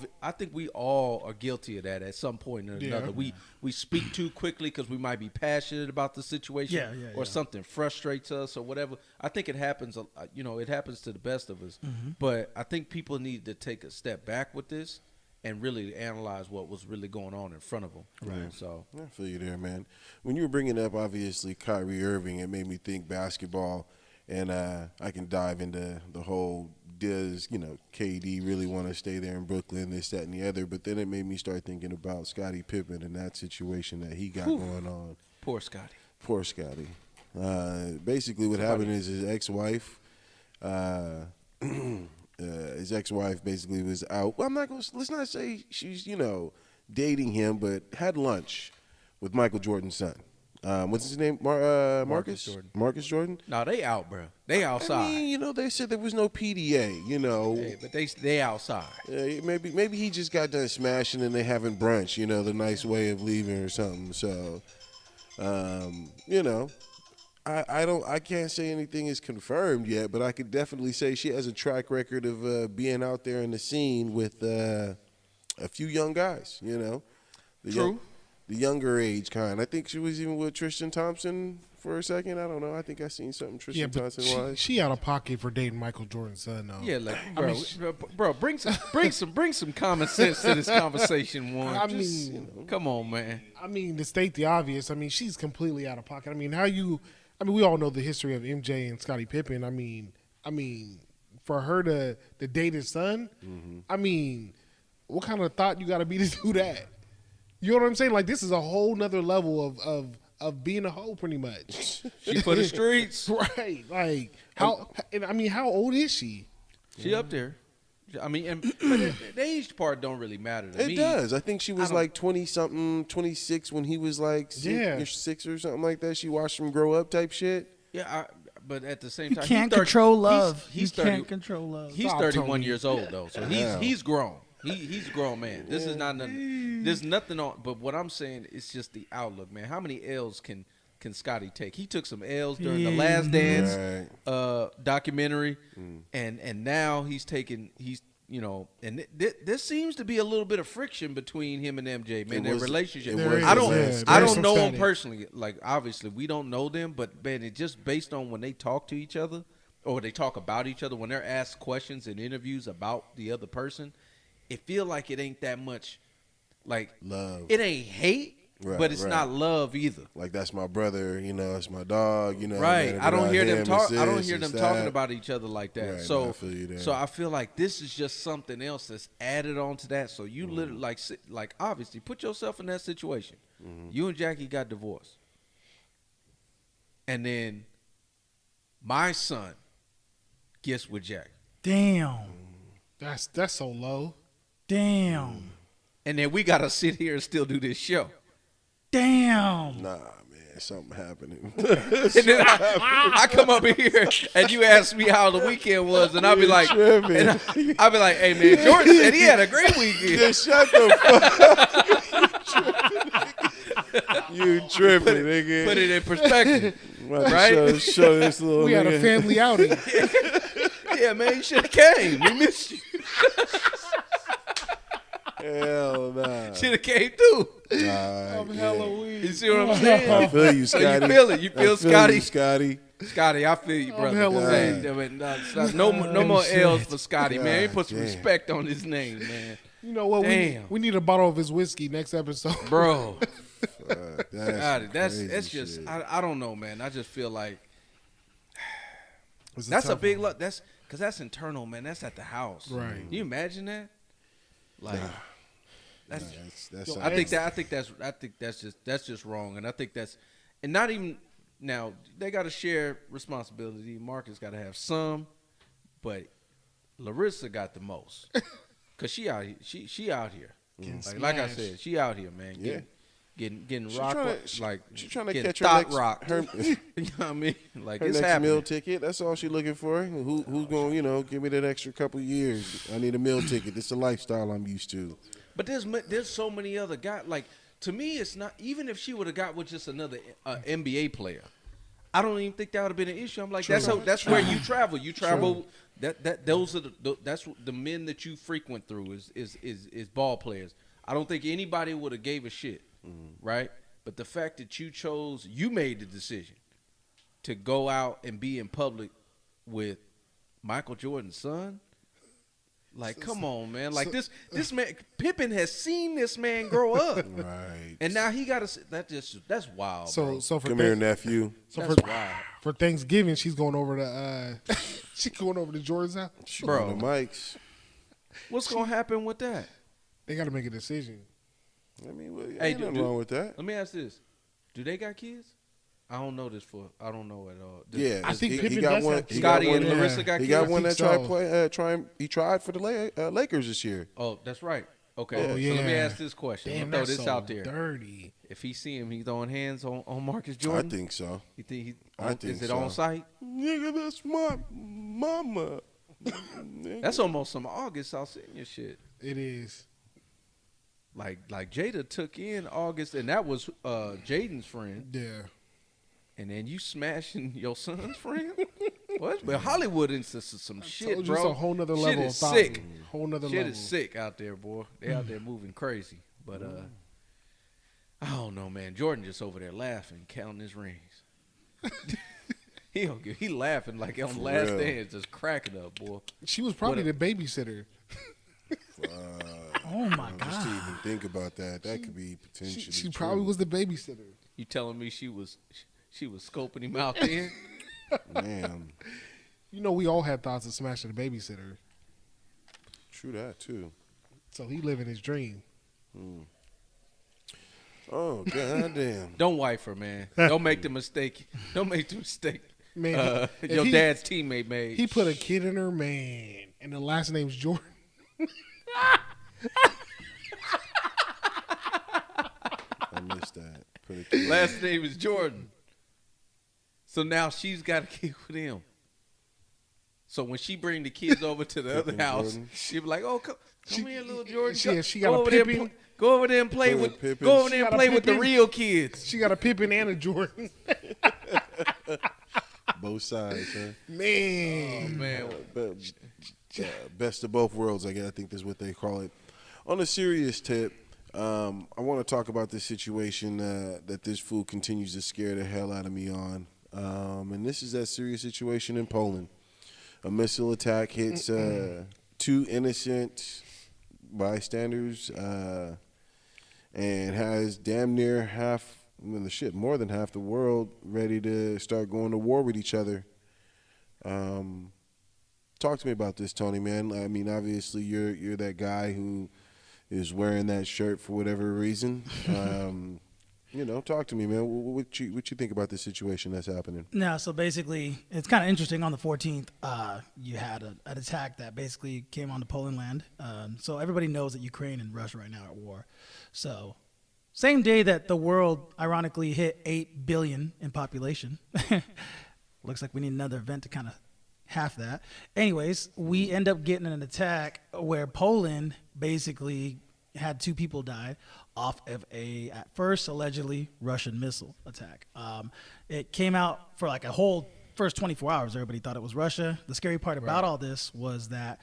are guilty of that at some point or another. We speak too quickly because we might be passionate about the situation or something frustrates us or whatever. I think it happens, it happens to the best of us. But I think people need to take a step back with this and really analyze what was really going on in front of them. Right. So I feel you there, man. When you were bringing up, obviously, Kyrie Irving, it made me think basketball. And I can dive into the whole, does, KD really want to stay there in Brooklyn, this, that, and the other. But then it made me start thinking about Scottie Pippin and that situation that he got going on. Poor Scottie. Poor Scottie. Basically what happened is his ex-wife, basically was out. Well, let's not say she's, dating him, but had lunch with Michael Jordan's son. What's his name? Marcus Jordan. Marcus Jordan? No, they out, bro. They outside. I mean, they said there was no PDA, Hey, but they outside. Maybe he just got done smashing and they having brunch, the nice way of leaving or something. So, I can't say anything is confirmed yet, but I could definitely say she has a track record of being out there in the scene with a few young guys, True. The younger age kind. I think she was even with Tristan Thompson for a second. I don't know. I think I seen something Tristan Thompson wise. She out of pocket for dating Michael Jordan's son, though. Yeah, like bro, bring some common sense to this conversation. Come on, man. I mean, to state the obvious, she's completely out of pocket. We all know the history of MJ and Scottie Pippen. I mean, for her to date his son, what kind of thought you got to be to do that? You know what I'm saying? Like, this is a whole nother level of being a hoe, pretty much. She for the streets. Right. Like, how old is she? She up there. But the age part don't really matter to me. It does. I think she was like 20-something, 26 when he was like 6 or something like that. She watched him grow up type shit. Yeah, but at the same time, you can't control love. He's 31 years old, though, so he's grown. He's a grown man. This is not nothing. There's nothing on. But what I'm saying is just the outlook, man. How many L's can Scottie take? He took some L's during the Last Dance documentary, and now he's taking and this seems to be a little bit of friction between him and MJ, man. Their relationship. I don't know him personally. Like, obviously, we don't know them, but man, it just based on when they talk to each other or they talk about each other, when they're asked questions in interviews about the other person, it feel like it ain't that much like love. It ain't hate. Right, but it's not love either. Like, that's my brother, it's my dog, Right. Man, I don't hear them talk. I don't this, hear them that. talking about each other like that. Right, so, I feel you there. so I feel like this is just something else that's added on to that. So you literally like obviously put yourself in that situation. You and Jackie got divorced, and then my son gets with Jackie. Damn. That's so low. Damn. And then we gotta sit here and still do this show. Damn. Nah, man, something happening. And then I come up here and you ask me how the weekend was, and I'll be like, hey man, Jordan said he had a great weekend. Just shut the fuck. You tripping, nigga. Put it in perspective, right? Show this little. We had a family outing. Yeah, man, you should have came. We missed you. Hell nah. Should have came through. Halloween. You see what I'm saying? I feel you, Scotty. So you feel it. You feel Scotty? Scotty. Scotty, I feel you, brother. No more L's for Scotty, man. He put some respect on his name, man. You know what? Damn. We need a bottle of his whiskey next episode. Bro. That's just shit. I don't know, man. I just feel like It's that's a tough big one. look. That's because that's internal, man. That's at the house. Right. Can you imagine that? Like That's I think that's just wrong, and I think that's, and not even now they got to share responsibility. Marcus got to have some, but Larissa got the most because she out here. She out here. Like I said, she out here, man. Getting rock she trying to getting catch her thought next, rock. her, You know what I mean? Like her it's next happening. meal ticket. That's all she looking for. Who's going to give me that extra couple years? I need a meal ticket. This is a lifestyle I'm used to. But there's so many other guys. Like, to me, it's not, even if she would have got with just another NBA player, I don't even think that would have been an issue. I'm like, that's where you travel. You travel. Those are that's the men that you frequent through is ball players. I don't think anybody would have gave a shit, right? But the fact that you made the decision to go out and be in public with Michael Jordan's son. Like, come on, man. Like, this man, Pippin has seen this man grow up. Right. And now he got to, that's wild, bro. So for Come here, nephew. So That's wild. for Thanksgiving, she's going over to Jordan's house. Bro. The mics. What's going to happen with that? They got to make a decision. I mean, Hey, ain't nothing wrong with that. Let me ask this. Do they got kids? I don't know I don't know at all. Yeah, I think he Pippen got does one. have He Scottie got and one. Larissa got He kids? got one that I think he tried for the Lakers this year. Oh, that's right. Okay. Oh, So let me yeah. ask this question. Damn, Throw that's this so out there. dirty. If he see him, he throwing hands on Marcus I Jordan? think so. You think I think is it so. on site? Nigga, that's my mama. That's almost some August Alsina shit. It is. Like Jada took in August, and that was Jaden's friend, Yeah. and then you smashing your son's friend. What? But Hollywood into some shit, Told you bro. it's a whole nother Shit level is of thought. sick. Whole nother Shit level. is sick out there, boy. They out there moving crazy. But I don't know, man. Jordan just over there laughing, counting his rings. He laughing like on For Last real. Dance, just cracking up, boy. She was probably the babysitter. Oh my Just to god. even think about that, that could be potentially. She true. probably was the babysitter. You telling me she was scoping him out then? Damn, You know, we all had thoughts of smashing the babysitter. true that too. So he living his dream. Oh goddamn. Don't wife her, man. Don't make the mistake. Don't make the mistake. Man, if Your he- dad's teammate made. He put a kid in her, man, and the last name's Jordan. I missed that. Put a kid- Last name is Jordan. So now she's got a kid with him. So when she bring the kids over to the other house, Jordan. she be like, "Oh, come here, little Jordan. She got go a over there, Pippin. go over there and play Play with, with Pippin. go over She there and got a play with the Pippin. real kids." She got a Pippin and a Jordan. Both sides, huh? Man. Oh man, Best of both worlds, I guess. I think that's what they call it. On a serious tip, I want to talk about this situation that this fool continues to scare the hell out of me on. And this is that serious situation in Poland. A missile attack hits 2 innocent bystanders and has damn near more than half the world ready to start going to war with each other. Talk to me about this, Tony, man. I mean, obviously you're that guy who is wearing that shirt for whatever reason. Talk to me, man. What you think about this situation that's happening? No, so basically, it's kind of interesting. On the 14th, you had an attack that basically came onto Poland land. So everybody knows that Ukraine and Russia right now are at war. So same day that the world ironically hit 8 billion in population. Looks like we need another event to kind of half that. Anyways, we end up getting an attack where Poland basically had 2 people die off of at first, allegedly Russian missile attack. It came out for like a whole first 24 hours. Everybody thought it was Russia. The scary part about all this was that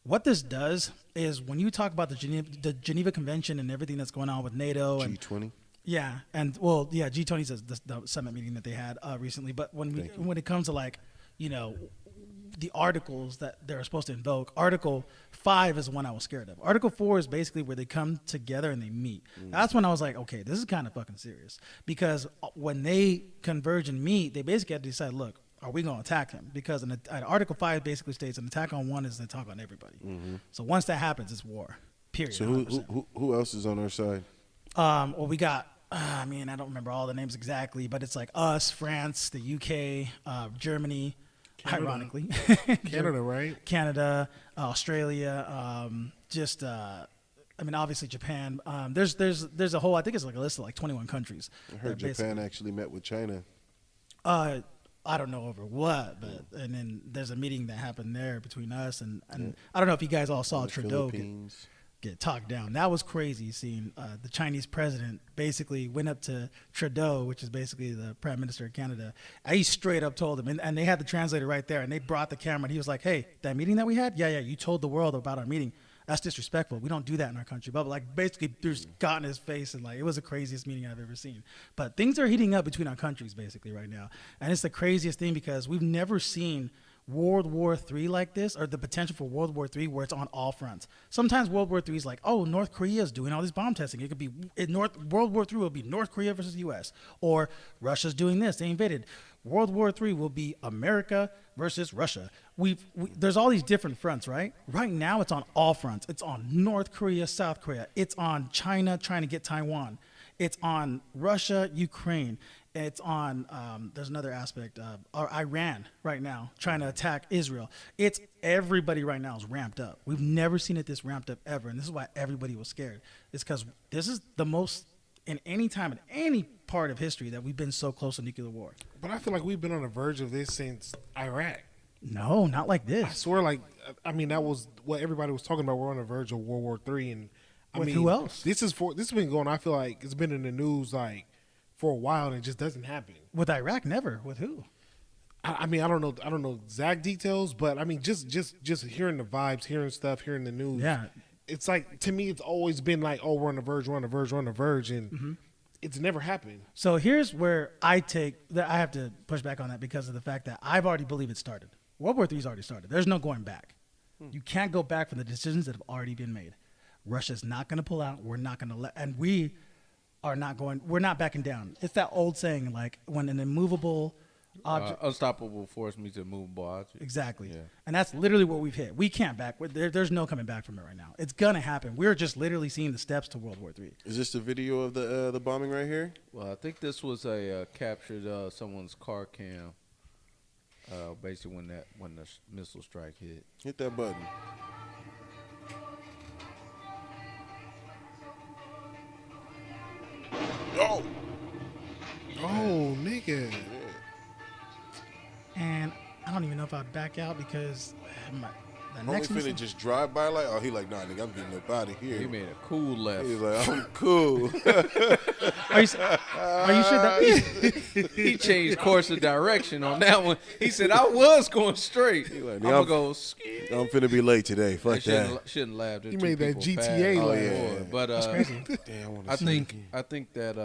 what this does is when you talk about the Geneva Convention and everything that's going on with NATO and G20? yeah, and well, yeah, G20 is the summit meeting that they had recently. But when it comes to like, the articles that they're supposed to invoke, Article 5 is the one I was scared of. Article 4 is basically where they come together and they meet. That's when I was like, okay, this is kind of fucking serious. Because when they converge and meet, they basically have to decide, look, are we going to attack him? Because Article 5 basically states an attack on one is an attack on everybody. So once that happens, it's war, period. So who else is on our side? Well, we got, I don't remember all the names exactly, but it's like us, France, the UK, Germany, Canada. ironically. Canada, right? Canada, Australia, obviously Japan. There's a whole, I think it's like a list of like 21 countries. I heard Japan actually met with China. I don't know over what, but and then there's a meeting that happened there between us and I don't know if you guys all saw Trudeau get talked down. That was crazy seeing the Chinese president basically went up to Trudeau, which is basically the prime minister of Canada. He straight up told him, and they had the translator right there, and they brought the camera, and he was like, hey, that meeting that we had? Yeah, you told the world about our meeting. That's disrespectful. We don't do that in our country. But like basically there's got in his face, and like it was the craziest meeting I've ever seen. But things are heating up between our countries basically right now. And it's the craziest thing because we've never seen World War III like this, or the potential for World War III where it's on all fronts. Sometimes World War III is like, oh, North Korea is doing all this bomb testing. It could be World War III will be North Korea versus the U.S. Or Russia's doing this. They invaded. World War III will be America versus Russia. There's all these different fronts, right? Right now it's on all fronts. It's on North Korea, South Korea. It's on China trying to get Taiwan. It's on Russia, Ukraine. It's on, there's another aspect, Iran right now trying to attack Israel. It's everybody right now is ramped up. We've never seen it this ramped up ever. And this is why everybody was scared. It's because this is the most, in any time, in any part of history that we've been so close to nuclear war. But I feel like we've been on the verge of this since Iraq. No, not like this. I swear, that was what everybody was talking about. We're on the verge of World War III. And who else? This has been going, I feel like it's been in the news for a while, and it just doesn't happen. With Iraq, never. With who? I don't know exact details, but just hearing the vibes, hearing stuff, hearing the news. Yeah. It's like, to me, it's always been like, oh, we're on the verge, and it's never happened. So here's where I have to push back on that because of the fact that I've already believed it started. World War III's already started. There's no going back. You can't go back from the decisions that have already been made. Russia's not going to pull out. We're not going to and we're not backing down. It's that old saying, like when an immovable object, unstoppable force meets a movable object. Exactly. Yeah. And that's literally what we've hit. We can't back. There's no coming back from it right now. It's going to happen. We're just literally seeing the steps to World War III. Is this the video of the bombing right here? Well, I think this was captured someone's car cam. Basically when the missile strike hit. Hit that button. Oh, nigga. And I don't even know if I'd back out because the Homie next finna missile, just drive by like, oh, he like, nah, nigga, I'm getting up out of He here. made a cool left. He's like, I'm cool. are you sure that He changed course of direction on that one. He said, I was going straight. like, I'm nigga, going to go. I'm finna be late today. Fuck I that. shouldn't laugh. You made that GTA Oh, laugh. yeah. But that's crazy? Damn, I wanna I see think again. I think that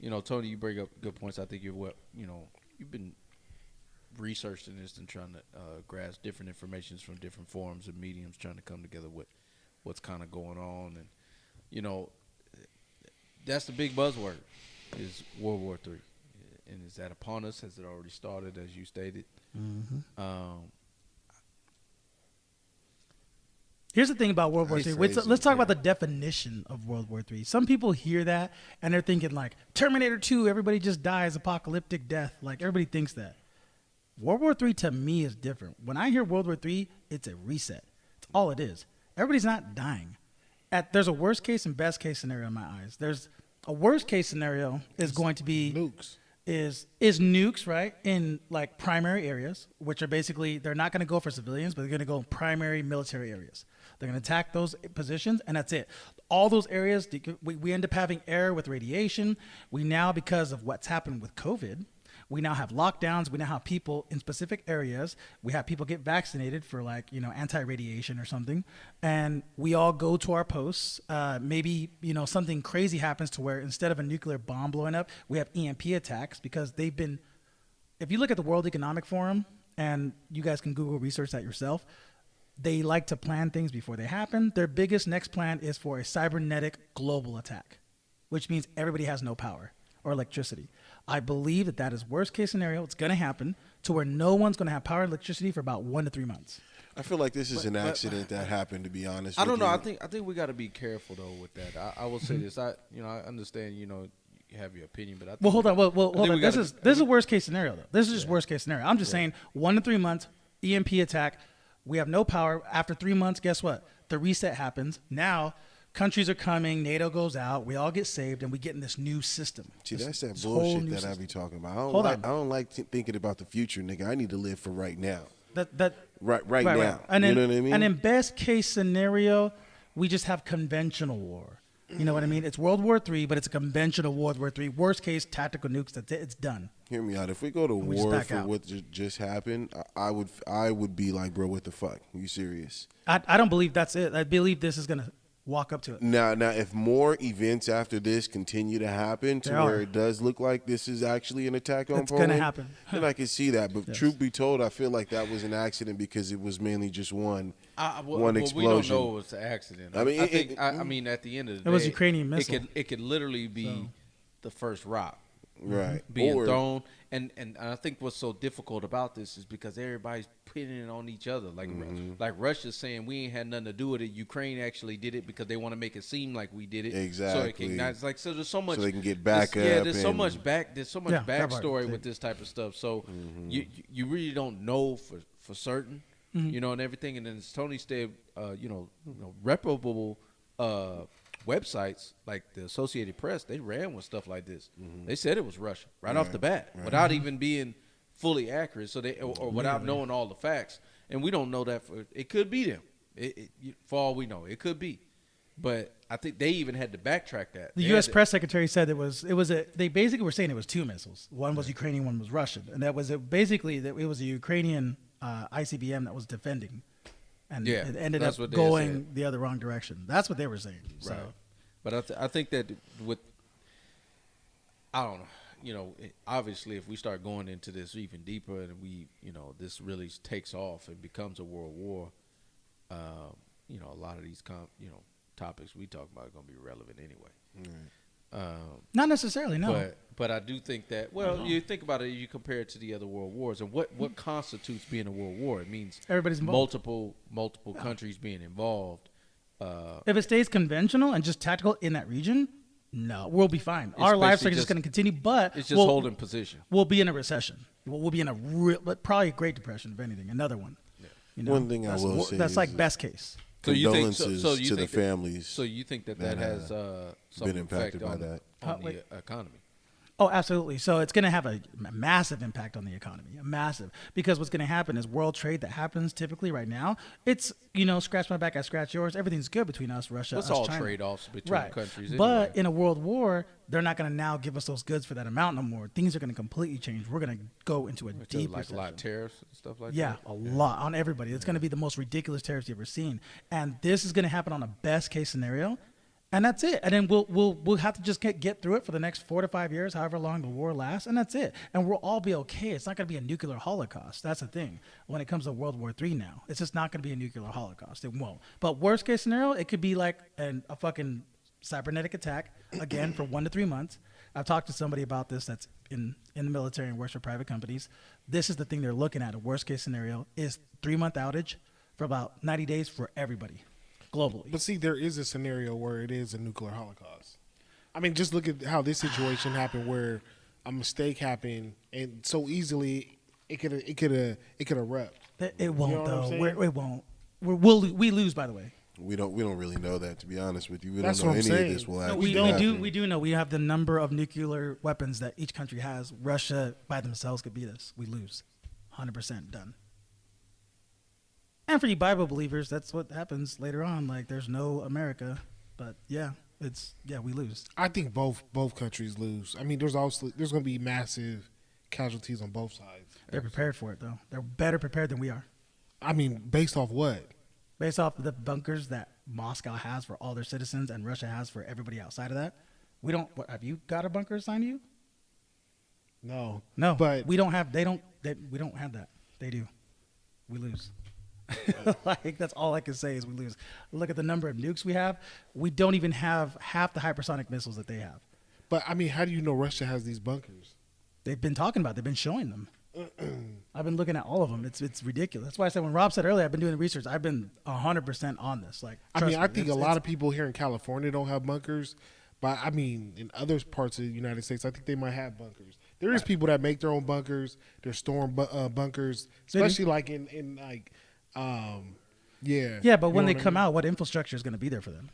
you know, Tony, you bring up good points. I think you've been researching this and trying to grasp different informations from different forums and mediums, trying to come together with what's kind of going on. And you know, that's the big buzzword is World War III. And is that upon us? Has it already started, as you stated? Here's the thing about World War III. crazy, Let's talk about the definition of World War III. Some people hear that and they're thinking like Terminator 2, everybody just dies, apocalyptic death. Like everybody thinks that. World War III to me is different. When I hear World War III, it's a reset. It's all it is. Everybody's not dying. There's a worst case and best case scenario in my eyes. There's a worst case scenario is going to be Nukes. is nukes, right, in like primary areas, which are basically, they're not going to go for civilians, but they're going to go in primary military areas. They're going to attack those positions, and that's it. All those areas, we end up having air with radiation. We now, because of what's happened with COVID, we now have lockdowns. We now have people in specific areas. We have people get vaccinated for like, anti-radiation or something. And we all go to our posts. Maybe, something crazy happens to where instead of a nuclear bomb blowing up, we have EMP attacks because they've been, if you look at the World Economic Forum, and you guys can Google research that yourself, they like to plan things before they happen. Their biggest next plan is for a cybernetic global attack, which means everybody has no power or electricity. I believe that is worst case scenario. It's going to happen to where no one's going to have power and electricity for about 1 to 3 months. I feel like this is an accident that happened, to be honest. I don't know. You. I think we got to be careful though with that. I will say this. I understand. You have your opinion, but I think Well, hold on. Well, hold on. This is worst case scenario though. This is just worst case scenario. I'm just saying 1 to 3 months EMP attack. We have no power. After 3 months, guess what? The reset happens. Now countries are coming. NATO goes out. We all get saved, and we get in this new system. See, that's that whole bullshit new that I system. be talking about. I Hold don't like thinking about the future, nigga. I need to live for right now. That Right now. And then, you know what I mean? And in best case scenario, we just have conventional war. You know what I mean? It's World War III, but it's a conventional World War III. Worst case, tactical nukes. That's it. It's done. Hear me out. If we go to We just war back for out. what just happened, I would be like, bro, what the fuck? You serious? I don't believe that's it. I believe this is gonna walk up to it. Now, if more events after this continue to happen to There where are. it does look like this is actually an attack on It's gonna Poland, happen. then I can see that. But Yes. truth be told, I feel like that was an accident because it was mainly just one we explosion. don't know it's an accident. I mean, I mean, at the end of the day, It was Ukrainian missile. It could literally be the first rock Right. being Or- thrown. And I think what's so difficult about this is because everybody's pinning it on each other. Like Russia's saying we ain't had nothing to do with it. Ukraine actually did it because they want to make it seem like we did it. Exactly. So there's so much. So they can get back there's up so and- much that part, backstory yeah. with this type of stuff. So you really don't know for certain, and everything. And then as Tony said, reputable websites like the Associated Press, they ran with stuff like this. They said it was Russia right off the bat without even being fully accurate. So or without knowing all the facts, and we don't know that it could be them. For all we know, it could be. But I think they even had to backtrack that. The U.S. press secretary said they basically were saying it was 2 missiles. One was Ukrainian, one was Russian, and that was it was a Ukrainian ICBM that was defending, and it ended that's up what they going said. the other wrong direction. That's what they were saying. So. Right. But I think that I don't know. Obviously, if we start going into this even deeper, and this really takes off and becomes a world war, a lot of these topics we talk about are going to be relevant anyway. Not necessarily, no. But I do think that, you think about it, you compare it to the other world wars, and what constitutes being a world war? It means Everybody's involved. multiple countries being involved. If it stays conventional and just tactical in that region, no, we'll be fine. Our lives are basically just going to continue, but It's just holding position. We'll be in a recession. We'll be in a probably a Great Depression, if anything, another one. Yeah. One thing I will say that's is like best case. So you think condolences to the that- families. So you think that that has some been impacted effect by on that. on the economy? Oh, absolutely. So it's going to have a massive impact on the economy, a massive. Because what's going to happen is world trade that happens typically right now. It's scratch my back, I scratch yours. Everything's good between us, Russia, It's us, all China. trade-offs between Right. countries. But anyway. in a world war, they're not going to now give us those goods for that amount no more. Things are going to completely change. We're going to go into a deep like a recession. lot of tariffs and stuff like Yeah, that. a lot on everybody. It's going to be the most ridiculous tariffs you've ever seen, and this is going to happen on a best case scenario, and that's it. And then we'll have to just get through it for the next 4 to 5 years, however long the war lasts, and that's it. And we'll all be okay. It's not going to be a nuclear holocaust. That's the thing. When it comes to World War III now, it's just not going to be a nuclear holocaust. It won't. But worst case scenario, it could be like a fucking cybernetic attack again for 1 to 3 months. I've talked to somebody about this that's in the military and works for private companies. This is the thing they're looking at. A worst case scenario is 3-month outage for about 90 days for everybody globally. But see, there is a scenario where it is a nuclear holocaust. I mean, just look at how this situation happened, where a mistake happened, and so easily it could erupt. It won't You know what I'm though. saying? It won't. We lose, by the way. We don't really know that, to be honest with you. We That's don't know what I'm any saying. of this will No, actually we happen. do know we have the number of nuclear weapons that each country has. Russia by themselves could beat us. We lose. 100% done. And for you Bible believers, that's what happens later on. Like there's no America, but we lose. I think both countries lose. I mean, there's going to be massive casualties on both sides. They're prepared for it though. They're better prepared than we are. I mean, based off what? Based off of the bunkers that Moscow has for all their citizens and Russia has for everybody outside of that. We don't. Have you got a bunker assigned to you? No, No, but we don't have. We don't have that. They do. We lose. Like that's all I can say is we lose. Look at the number of nukes we have. We don't even have half the hypersonic missiles that they have. But I mean, how do you know Russia has these bunkers? They've been talking about. They've been showing them. I've been looking at all of them. It's ridiculous. That's why I said when Rob said earlier, I've been doing the research. I've been 100% on this. Like, I mean, trust I me, think a it's- lot of people here in California don't have bunkers, but I mean, in other parts of the United States, I think they might have bunkers. There is people that make their own bunkers. They're storm bunkers, especially like in like, yeah. Yeah, but You when know they what I come mean? out, what infrastructure is going to be there for them?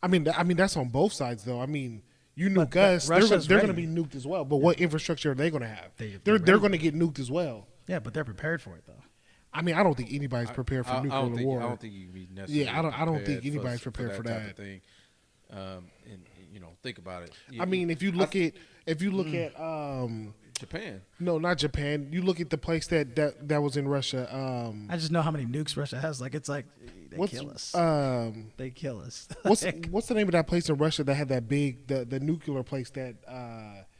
I mean, that's on both sides, though. I mean, you But nuke us, Russia's they're going to ready. be nuked as well. But what infrastructure are they going to have? They're ready. going to get nuked as well. Yeah, but they're prepared for it though. I mean, I don't think anybody's prepared for nuclear war. I don't think you be necessarily. Yeah, I don't think prepared anybody's prepared for type that. of thing. And think about it. I mean, if you look at Japan. no, not Japan. You look at the place that was in Russia. I just know how many nukes Russia has. Like it's like they What's kill us. They kill us. what's the name of that place in Russia that had that big the nuclear place that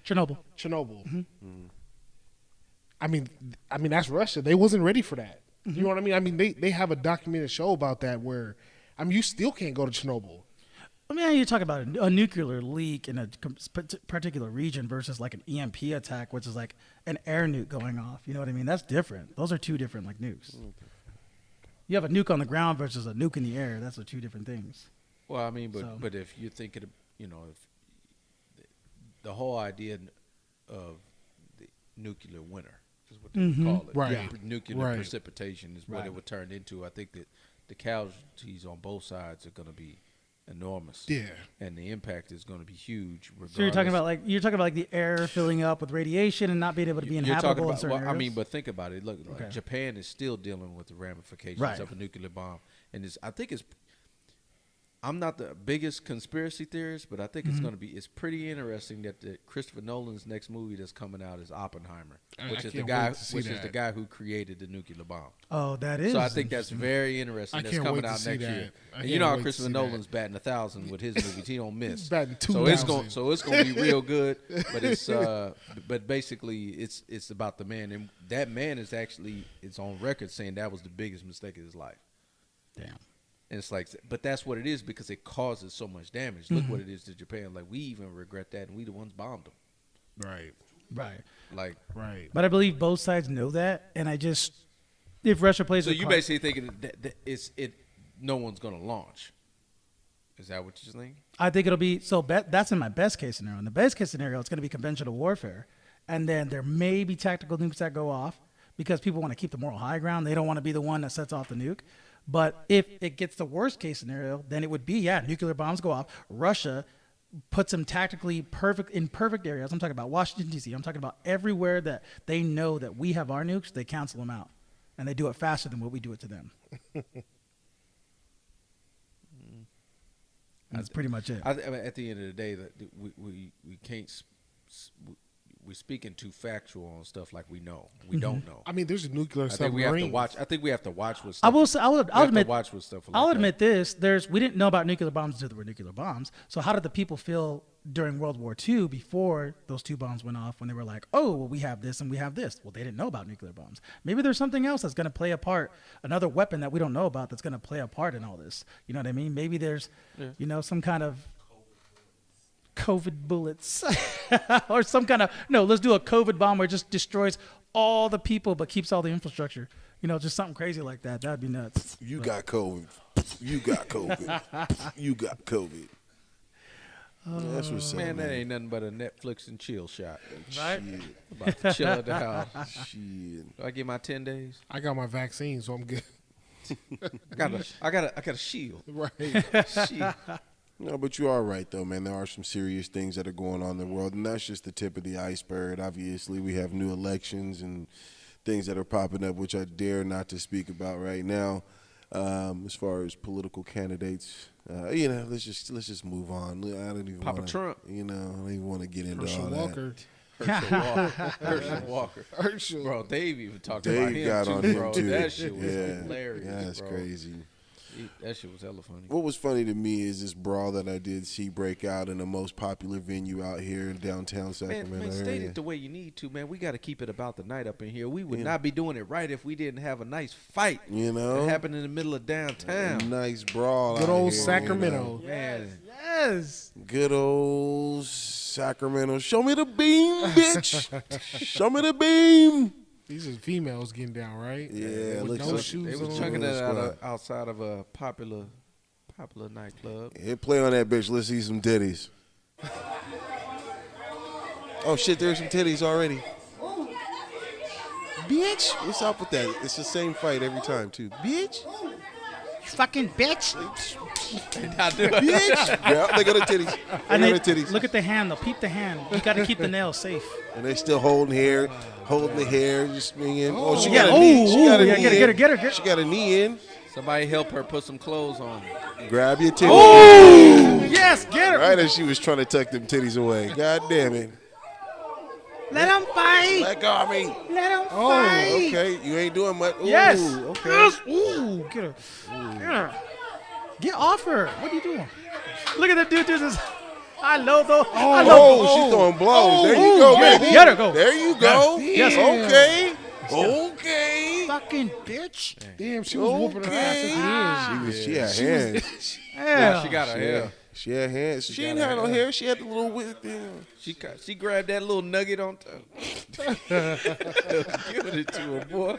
Chernobyl? Chernobyl. Mm-hmm. I mean that's Russia. They wasn't ready for that. You know what I mean? I mean they have a documented show about that where you still can't go to Chernobyl. I mean, you're talking about a nuclear leak in a particular region versus like an EMP attack, which is like an air nuke going off. You know what I mean? That's different. Those are two different like nukes. You have a nuke on the ground versus a nuke in the air. That's the two different things. Well, I mean, So- but if you're thinking, if the whole idea of the nuclear winter is what they would call it, Right. Yeah. Nuclear Right. precipitation is what it would turn into. I think that the casualties on both sides are going to be enormous. Yeah. And the impact is going to be huge. So you're talking regardless. about like the air filling up with radiation and not being able to be You're talking inhabitable in about, certain well, I areas. mean, but think about it. Look, like Okay. Japan is still dealing with the ramifications Right. of a nuclear bomb, and I'm not the biggest conspiracy theorist, but I think it's going to be. It's pretty interesting that Christopher Nolan's next movie that's coming out is Oppenheimer, which is the can't guy wait to see is the that. guy who created the nuclear bomb. Oh, that is. So I think that's very interesting. I That's can't coming wait to out see next that. year. I And you can't know how wait to Christopher see Nolan's batting 1,000 with his movies. He don't miss. Batting So it's 2,000. going to be real good. But it's but basically it's about the man, and that man is actually it's on record saying that was the biggest mistake of his life. Damn. And it's like, but that's what it is because it causes so much damage. Look what it is to Japan. Like we even regret that, and we the ones bombed them. Right. Right. Like, Right. But I believe both sides know that, and if Russia plays, so a you card- basically thinking that no one's gonna launch. Is that what you're saying? I think it'll be that's in my best case scenario. In the best case scenario, it's going to be conventional warfare, and then there may be tactical nukes that go off because people want to keep the moral high ground. They don't want to be the one that sets off the nuke. But if it gets the worst case scenario, then it would be nuclear bombs go off. Russia puts them tactically in perfect areas. I'm talking about Washington, D.C. I'm talking about everywhere that they know that we have our nukes, they cancel them out. And they do it faster than what we do it to them. That's pretty much it. I mean, at the end of the day, that we can't. We're speaking too factual on stuff like we know. We don't know. I mean, there's a nuclear I think submarine. we have to watch. I think we have to watch what. I Stuff, will say, I'll admit, watch what stuff. Like I'll that. admit this. We didn't know about nuclear bombs until there were nuclear bombs. So how did the people feel during World War II before those 2 bombs went off when they were like, oh, well, we have this and we have this? Well, they didn't know about nuclear bombs. Maybe there's something else that's going to play a part, another weapon that we don't know about that's going to play a part in all this. You know what I mean? Maybe there's, some kind of COVID bullets or some kind of, let's do a COVID bomb where it just destroys all the people but keeps all the infrastructure. Just something crazy like that. That'd be nuts. You got COVID. You got COVID. You got COVID. That's what's up, Man, that ain't nothing but a Netflix and chill shot. Right? Shit. About to chill at the house. Shit. Do I get my 10 days? I got my vaccine, so I'm good. I got a shield. Right. Shit. No, but you are right, though, man. There are some serious things that are going on in the world, and that's just the tip of the iceberg. Obviously, we have new elections and things that are popping up, which I dare not to speak about right now. As far as political candidates, let's just move on. I don't even Papa wanna, Trump. I don't even want to get into Herschel all Walker. Herschel Walker. Herschel. Bro, Dave even talked that. about Dave him got too, on bro. him too. That shit was Yeah, hilarious. that's bro. crazy. That shit was hella funny. What was funny to me is this brawl that I did see break out in the most popular venue out here in downtown Sacramento Man, state area. it the way you need to, man. We got to keep it about the night up in here. We would not be doing it right if we didn't have a nice fight. That happened in the middle of downtown. A nice brawl. Good out old here, Sacramento. Man, Yes. Good old Sacramento. Show me the beam, bitch. Show me the beam. These are females getting down, right? Yeah, With looks no like shoes they was on. chunking that Squad. outside of a popular nightclub. Hit play on that bitch. Let's see some titties. Oh shit, there's some titties already. Bitch, what's up with that? It's the same fight every time too. Bitch, Fucking bitch. bitch. Yeah, they got the titties. And They they, got the titties. look at the hand, though. Peep the hand. You got to keep the nails safe. And they still holding the hair, just swinging. Oh, she Yeah. got a knee. Ooh, She got a yeah, knee get her, in. get her, get her, get She got a knee in. Somebody help her put some clothes on. Grab your titties. Oh, yes, get her. Right as she was trying to tuck them titties away. God damn it. Let him fight. Let go of me. Let him fight. Okay, you ain't doing much. Ooh, Yes. Okay. Yes. Ooh, get her. Get her. Get off her. What are you doing? Look at that dude do this. I love though. I love. Oh, she's throwing blows. There you go, yeah, baby. get her, go. There you go. Yes. Okay. Okay. Fucking bitch. Damn, she was whooping her ass at the end. She had hands. Yeah. She got her hair. She had hands. She didn't have no hair. She had the little whip thing. She grabbed that little nugget on top. Giving it to her, boy.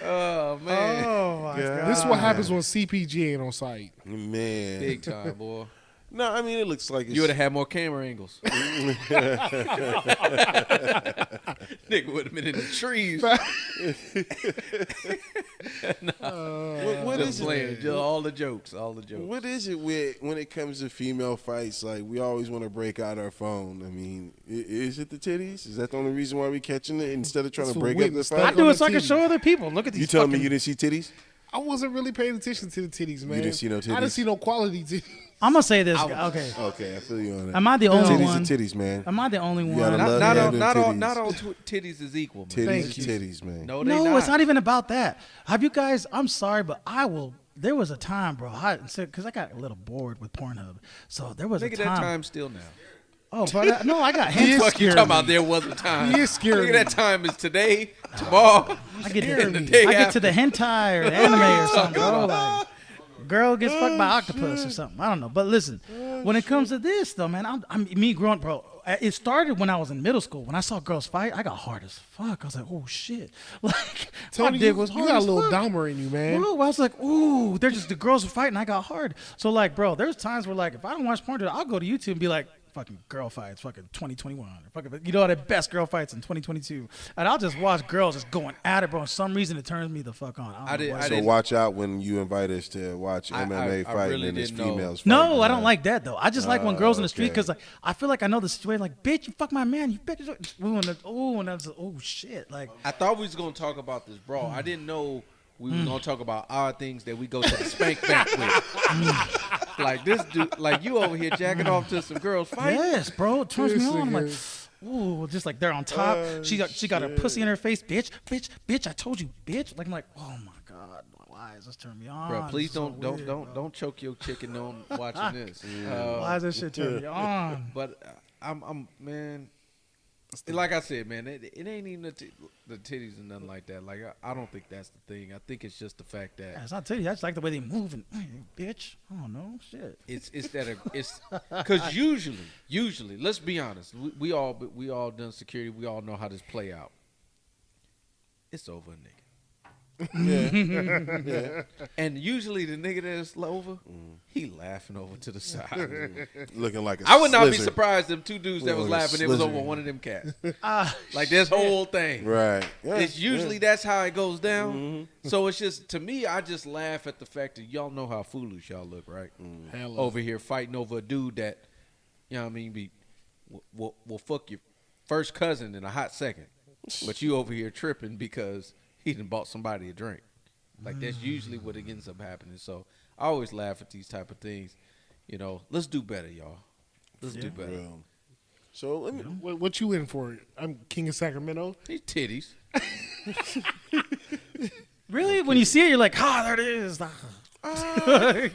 Oh man, Oh my God. This is what happens when CPG ain't on site. Man. big time, boy. No, I mean, it looks like it's. You would have had more camera angles. Nigga would have been in the trees. What Just is it? playing, just all the jokes. What is it with when it comes to female fights? Like, we always want to break out our phone. I mean, is it the titties? Is that the only reason why we catching it instead of trying That's to what break up the witness fight? I stuff. do on it the so I can TV. show other people. Look at these. You telling me fucking- you didn't see titties? I wasn't really paying attention to the titties, man. didn't see no I titties? didn't see no quality titties. I'm gonna say this. Okay. Okay, I feel you on that. Am I the only titties one? are titties, man. Am I the only You gotta one? love Not them all, titties. not all titties is equal, man. Titties Thank are you. titties, man. No, they No, not. it's not even about that. Have you guys? I'm sorry, but I will. There was a time, bro. Because I got a little bored with Pornhub. So there was Nigga, a that time. time still now. Oh, but no, I got He hands. is Fuck you scared talking me. about there was a time. He is scared Nigga, me. that time is today, tomorrow. I get and the to, day I get after. to the hentai or the anime or something, bro. Like, girl gets fucked by octopus or something. I don't know. But listen, when it comes to this, though, man, I'm me growing, bro. It started when I was in middle school. When I saw girls fight, I got hard as fuck. I was like, oh shit, like Tony, my dick was you hard got a as little fuck. Dahmer in you, man. Bro, I was like, ooh, they're just the girls were fighting. I got hard. So like, bro, there's times where like, if I don't watch porn, I'll go to YouTube and be like, fucking girl fights, fucking 2021, or fucking, you know, the best girl fights in 2022, and I'll just watch girls just going at it, bro. For some reason, it turns me the fuck on. So watch out when you invite us to watch MMA fighting really and it's didn't know. females fighting. No, I don't like that though. I just like when girls in the street okay. because like I feel like I know the situation. Like, bitch, you fuck my man, you bitch. And that's shit. Like, I thought we was gonna talk about this, bro. I didn't know we were gonna talk about our things that we go to the spank bank with. Like this dude, like you over here jacking off to some girls fighting. yes, bro, it turns me on. I'm like, ooh, just like they're on top. She got her pussy in her face, bitch. I told you, bitch. Like I'm like, oh my god, why is this turning me on? Bro, please This is don't so weird, don't choke your chicken on watching this. Why is this shit turning me on? But I'm man. Like I said, man, it ain't even the titties and nothing like that. Like I don't think that's the thing. I think it's just the fact that It's not titty. I just like the way they move and bitch. I don't know, shit. it's because usually, let's be honest, we all done security. We all know how this play out. It's over, nigga. Yeah. And usually the nigga that's over, he laughing over to the side. Looking like a I would not be slizzard. surprised if two dudes that was laughing, it was over one of them cats. Like this whole thing. Right. Yeah, It's usually that's how it goes down. So it's just, to me, I just laugh at the fact that y'all know how foolish y'all look, right? Over here fighting over a dude that, you know what I mean, will fuck your first cousin in a hot second. But you over here tripping because he done bought somebody a drink. Like that's usually what it ends up happening. So I always laugh at these type of things. You know, let's do better, y'all. Let's do better. Real. So let me. What you in for? I'm King of Sacramento. These titties. Really? When you see it, you're like, there it is. Nah. I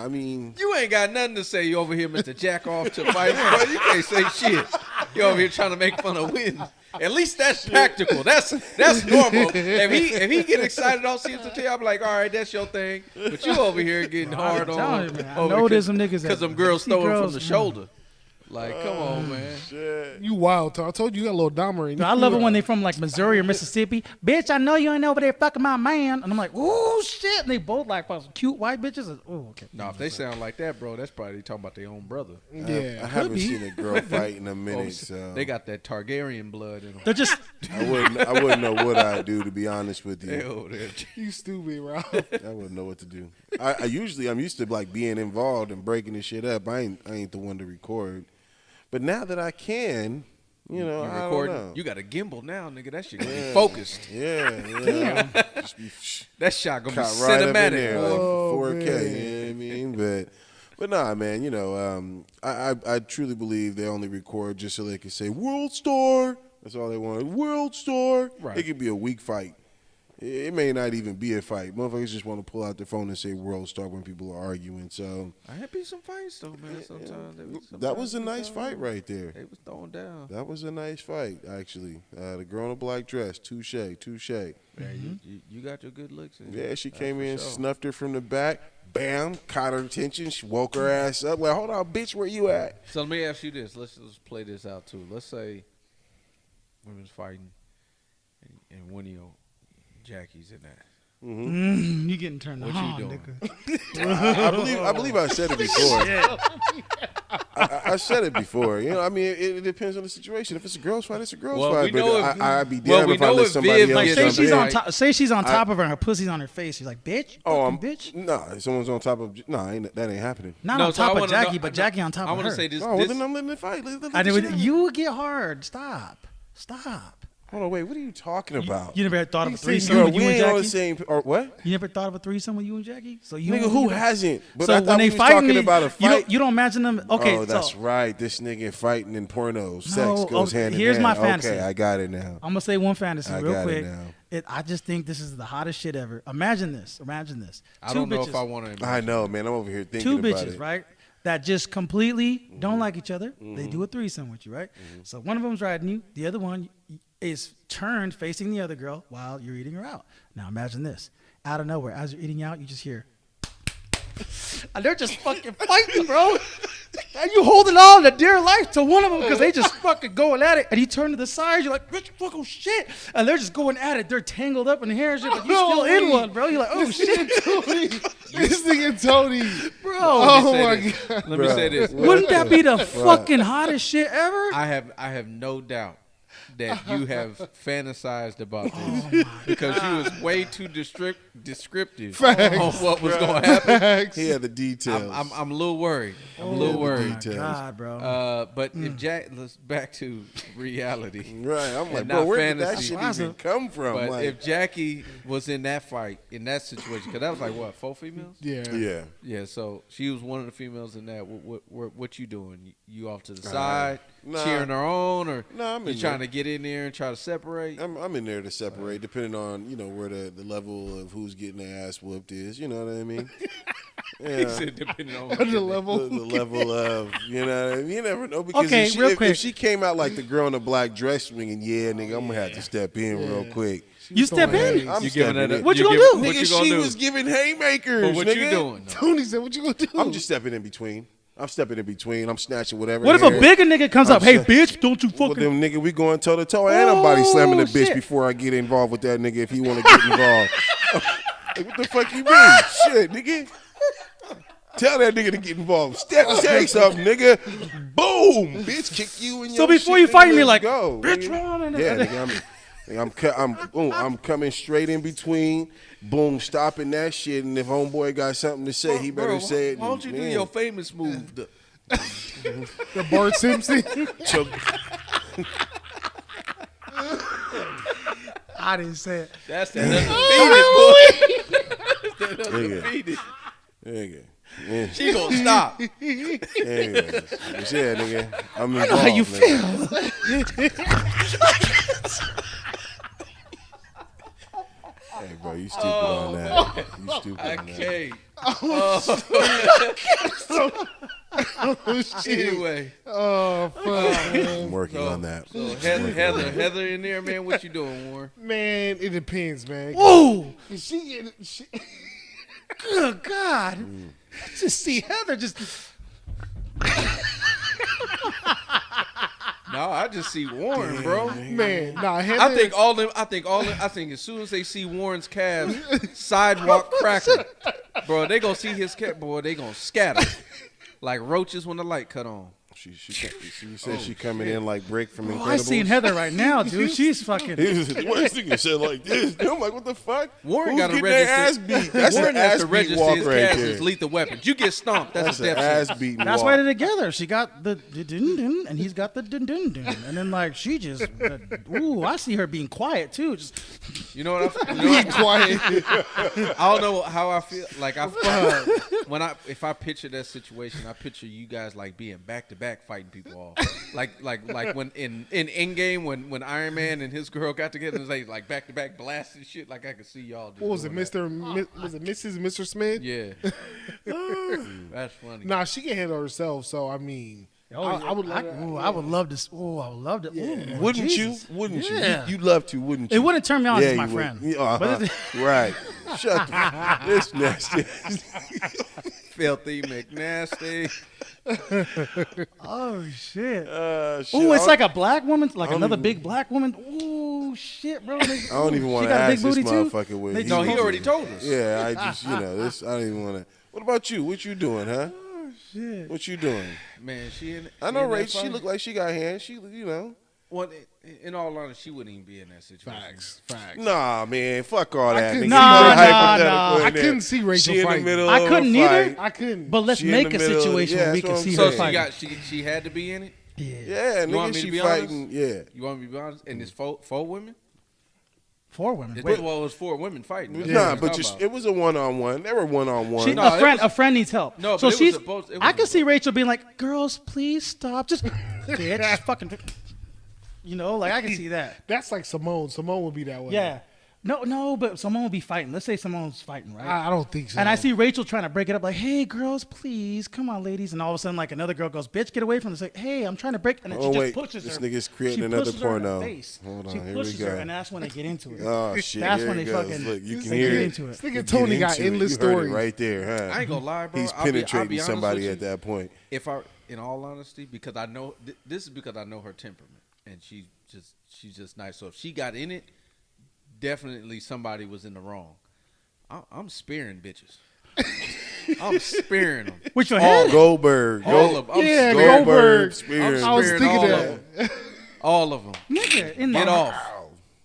mean, You ain't got nothing to say. You over here, Mr. Jack off to fight. Bro, you can't say shit. You over here trying to make fun of wins. At least that's practical. That's normal. If he get excited off seeing the I'm like, all right, that's your thing. But you over here getting hard I'm on. telling you, man. I know there's some niggas because that them girls see throwing girls, from the man. shoulder. Like, come on, man. You wild, Tom. I told you you got a little Dahmer in you. I love it when they from like Missouri or Mississippi. Bitch, I know you ain't over there fucking my man. And I'm like, ooh, shit. And they both like cute white bitches. Oh, okay. No, if they sound like that, bro, that's probably talking about their own brother. Yeah. I haven't be. seen a girl fight in a minute, so They got that Targaryen blood in them. They're just I wouldn't know what I'd do, to be honest with you. Hell, You stupid, Rob. I wouldn't know what to do. I'm used to like being involved and breaking this shit up. I ain't the one to record. But now that I can, you know, I don't know. You got a gimbal now, nigga. That shit gonna be focused. Yeah. Just be That shot gonna be caught right up in cinematic. there, like Oh, 4K. man. You know what I mean? But nah, man. You know, I truly believe they only record just so they can say World Star. That's all they want. World Star. Right. It could be a weak fight. It may not even be a fight. Motherfuckers just want to pull out their phone and say World Star when people are arguing. So I had be some fights though, man. Sometimes that was a nice fight right there. They was throwing down. That was a nice fight, actually. The girl in a black dress, touche. Yeah, you got your good looks. In Yeah, she That's came for in, sure. snuffed her from the back. Bam, caught her attention. She woke her ass up. Like, hold on, bitch, where you at? So let me ask you this. Let's play this out too. Let's say women's fighting, and one of your Jackie's in that. you getting turned What on, you doing? nigga. I believe I said it before. I said it before. You know, I mean, it depends on the situation. If it's a girls' fight, it's a girls' Well, fight. we know But if- I'd be well, damned we if I know let if somebody Viv else Like, gets say jump she's in. on top. Say she's on top of her and her pussy's on her face. She's like, bitch, Oh, fucking bitch. Nah, someone's on top of. Nah, that ain't happening. Not No, on so I top of wanna know- Jackie, but Jackie on top I of want her. to say this. Oh, well, this then I'm letting it fight. Let I the did, shit happen. you would get hard. Stop. Hold on, wait. What are you talking about? You never had thought of a Bro, threesome with we you and ain't on the Jackie? same. Or what? You never thought of a threesome with you and Jackie? So you Nigga, and who you- hasn't? But So I when thought they we was fighting talking me, about a fight. you don't imagine them. Okay, Oh, that's so right. This nigga fighting in pornos. Sex No, goes okay, hand in here's hand. my fantasy. Okay, I got it now. I'm gonna say one fantasy I real got it quick. now. I just think this is the hottest shit ever. Imagine this. I don't know if I want to. I know, man. I'm over here thinking Two about bitches, it. right? That just completely don't like each other. They do a threesome with you, right? So one of them's riding you, the other one is turned facing the other girl while you're eating her out. Now imagine this. Out of nowhere, as you're eating out, you just hear, and they're just fucking fighting, bro. and you holding on to dear life to one of them because they just fucking going at it. And he turned to the side. You're like, bitch, fucking shit. And they're just going at it. They're tangled up in the hair and shit. But you still in one, bro. You're like, oh shit. This nigga Tony. Bro. Oh my God. Let me say this. Wouldn't that be the fucking hottest shit ever? I have no doubt that you have fantasized about this because she was way too descriptive on what was going to happen. He had the details. I'm a little worried. I'm a little worried. Oh my God, bro. But if Jack, let's back to reality. Right. I'm like, and bro, not where did that fantasy. shit even come from? But Like, if Jackie was in that fight, in that situation, because that was like, what, 4 females? Yeah. Yeah, so she was one of the females in that. What you doing? You off to the side, nah. cheering her on, or I'm you in trying there. to get in there and try to separate? I'm in there to separate, depending on where the level of who's getting their ass whooped is. You know what I mean? He Yeah. said depending on The level. The level of, you know, you never know, because Okay, if, real quick. if she came out like the girl in the black dress swinging, nigga, I'm gonna have to step in real quick. You step in? I'm You stepping giving that? in. What you you gonna giving- do? What you Nigga, gonna she do? was giving haymakers. But what nigga. you doing? though? Tony said, "What you gonna do?" I'm just stepping in between. I'm stepping in between. I'm snatching whatever. What if a bigger nigga comes up? Hey, bitch, don't you Well, fucking. them nigga, we going toe to toe, and I'm body slamming the bitch shit. before I get involved with that nigga if he want to get involved. Like, what the fuck you mean? Shit, nigga. Tell that nigga to get involved. Say something, nigga. Boom, bitch, kick you in your. So before shit, you fight nigga, me, let's like, go, bitch, nigga. run, and Yeah, then- nigga, I'm coming straight in between. Boom, stopping that shit. And if homeboy got something to say, he better Bro, say it. Why don't you do Man. your famous move? The Bart Simpson. Choke. I didn't say it. That's that undefeated, boy. That's that Nigga. undefeated. Nigga. Yeah. She gonna stop. Anyways, but yeah, nigga, I'm involved. How you nigga. feel? Hey, bro, you stupid on that. You stupid I on that. can't. Oh shit. Anyway, Oh fuck, man. I'm working on that. so Heather in there, man. What you doing, Warren? Man, it depends, man. Whoa! She Good God! Just see Heather just. No, I just see Warren, bro. man, nah, Heather, I think all them. I think as soon as they see Warren's calves sidewalk cracking, bro, they gonna see his cat. Boy, they gonna scatter like roaches when the light cut on. She said she coming in like Brick from Incredibles. I seen Heather right now, dude. She's fucking. He was what this nigga said like this. I'm like, what the fuck? Warren Who's got to getting their register. ass beat? That's Warren an has ass to beat register walk his right calves there. as lethal weapons. You get stomped. That's That's a an death ass sentence. beating That's walk. why they're together. She got the dun dun, and he's got the dun dun dun, and then like she just, ooh, I see her being quiet too. Just You know what? Be quiet. I don't know how I feel. Like if I picture that situation, I picture you guys like being back to back fighting people off. Like when in Endgame when Iron Man and his girl got together, and it was like back to back blasting shit. Like I could see y'all. What was it, doing that. Was it Mrs. Mr. Smith? Yeah, that's funny. Nah, she can handle herself. So I mean, I would like. I would love to. Oh, I would love to. Ooh, Wouldn't Jesus. you? Wouldn't Yeah. you? You'd love to, wouldn't you? It wouldn't turn me on as you my would. friend. Yeah, But right. Shut the this nasty. Filthy McNasty. Oh shit. Shit, Oh, it's I like a black woman, like don't another even- big black woman. Ooh, shit, bro. I don't even want She to got a big ask this booty, too? motherfucker what They- he No, he was already doing. told us. Yeah, I just this. I don't even want to. What about you? What you doing, huh? shit. What you doing? Man, I know, in that Ray. She fight? looked like she got hands. She, Well, in all honesty, she wouldn't even be in that situation. Facts. Nah, man, fuck all that. couldn't- nigga. Nah, You put a nah, hypothetical nah. in I there. couldn't see Rachel She in the fighting. middle I of couldn't a either. fight. I couldn't. But let's She in make the a middle of- situation yeah, where we that's can what see I'm So her saying. fighting. she had to be in it. Yeah, You want nigga, me to she be fighting. honest? Yeah. You want me to be honest? And it's four women. 4 women. It, Wait, well, it was 4 women fighting. That's Nah, what but I'm just, talking it was a one-on-one. They were one-on-one. she, No, a it friend, was- a friend needs help. No, but so it was she's. supposed- it was I can see supposed- Rachel being like, "Girls, please stop, just bitch, just fucking." You know, like I can see that. That's like Simone. Simone would be that way. Yeah. No, but someone will be fighting. Let's say someone's fighting, right? I don't think so. And I see Rachel trying to break it up, like, "Hey, girls, please, come on, ladies." And all of a sudden, like another girl goes, "Bitch, get away from this!" Like, "Hey, I'm trying to break," and then Oh, she wait. just pushes This her. nigga's creating She another pushes her in the porno. face. Hold on, she here we pushes her, go. and that's when they get into it. Oh, shit. That's here when it they goes. fucking Look, you they can get hear it. into it. This nigga Get Tony got into it. endless You heard it stories. right there, huh? about. I ain't gonna lie, bro. He's I'll be penetrating honest somebody with at that point. If in all honesty, because I know this is because I know her temperament, and she's just nice. So if she got in it, definitely somebody was in the wrong. I'm sparing bitches. I'm sparing them. With your Oh, head? Goldberg. All of them. Yeah, Goldberg. Goldberg. I was sparing thinking all that. of them. All of them. Nigga, in Get the off.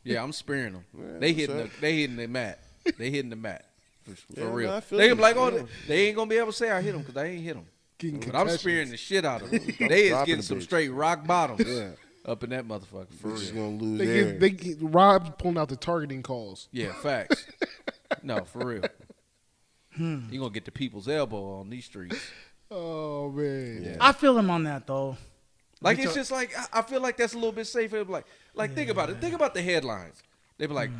Yeah, I'm sparing them. Yeah, They what's hitting the mat. They hitting the mat. For Yeah, real. no, I feel They you. be like, oh, Yeah. they ain't gonna be able to say I hit them because I ain't hit them. Getting But I'm concussions. spearing the shit out of them. They is dropping getting the some bitch. straight rock bottoms Yeah. up in that motherfucker. For We're just real. gonna lose They air. get Rob's pulling out the targeting calls. Yeah, facts. No, for real. You gonna get the people's elbow on these streets. Oh man. Yeah. I feel him on that though. Like it's just like I feel like that's a little bit safer. Like think about it. Think about the headlines. They be like,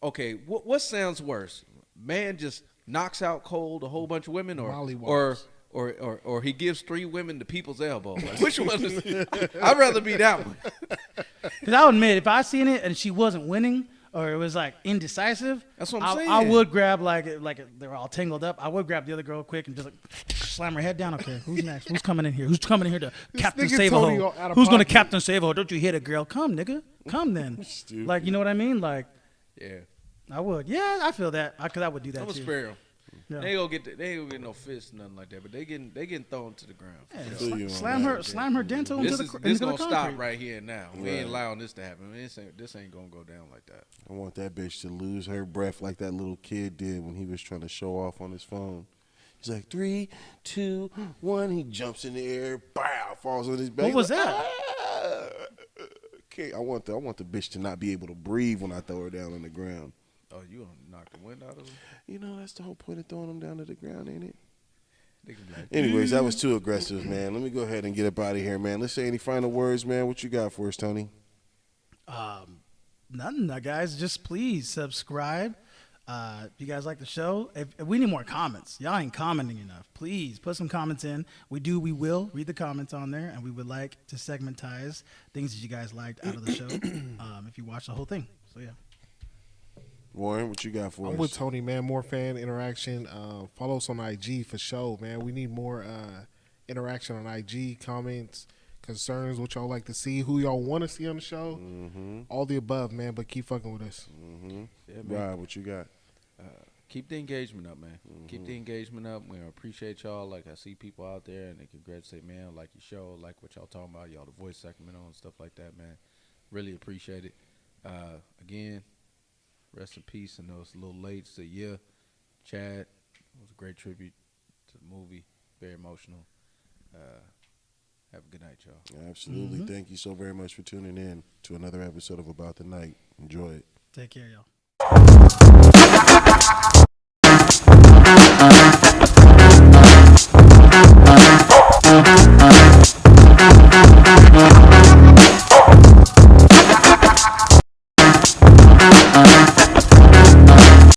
okay, what sounds worse? Man just knocks out cold a whole bunch of women, or he gives 3 women the people's elbow. Like, which one is? I'd rather be that one. Because I'll admit, if I seen it and she wasn't winning, or it was like indecisive, That's what I'm saying. I would grab like they're all tangled up. I would grab the other girl quick and just like slam her head down. Okay, who's next? Who's coming in here? Who's coming in here to Captain nigga Save a Tony hoe? out of Who's gonna pocket. Captain Save a hoe? Don't you hit a girl? Come, nigga. Come then. Stupid. Like, you know what I mean? Like, Yeah, I would. Yeah, I feel that. Because I would do that I'm gonna too. spare them. Yeah. They ain't gonna get no fists, nothing like that. But they getting thrown to the ground. Yeah, feel you on slam that. her dental into This the gonna concrete. stop right here and now. We ain't Right. allowing this to happen. This ain't gonna go down like that. I want that bitch to lose her breath like that little kid did when he was trying to show off on his phone. He's like 3, 2, 1. He jumps in the air, bow, falls on his back. What was He's like, that? "Ah." Okay, I want the bitch to not be able to breathe when I throw her down on the ground. Oh, you gonna knock the wind out of them? You know, that's the whole point of throwing them down to the ground, ain't it? They can be like, Anyways, that was too aggressive, man. Let me go ahead and get up out of here, man. Let's say any final words, man. What you got for us, Tony? Nothing, guys. Just please subscribe. If you guys like the show, if we need more comments. Y'all ain't commenting enough. Please put some comments in. We will read the comments on there, and we would like to segmentize things that you guys liked out of the show if you watch the whole thing. So, yeah. Warren, what you got for I'm us? with Tony, man. More fan interaction. Follow us on IG for sure, man. We need more interaction on IG, comments, concerns, what y'all like to see, who y'all want to see on the show. All the above, man. But keep fucking with us. yeah, man. Rob, what you got? Keep the engagement up, man. Keep the engagement up. We appreciate y'all. Like, I see people out there and they congratulate, man, I like your show, like what y'all talking about, y'all the voice Sacramento and stuff like that, man. Really appreciate it. Again, rest in peace. I know it's a little late, so yeah. Chad, it was a great tribute to the movie. Very emotional. Have a good night, y'all. Absolutely. Thank you so very much for tuning in to another episode of About the Night. Enjoy it. Take care, y'all.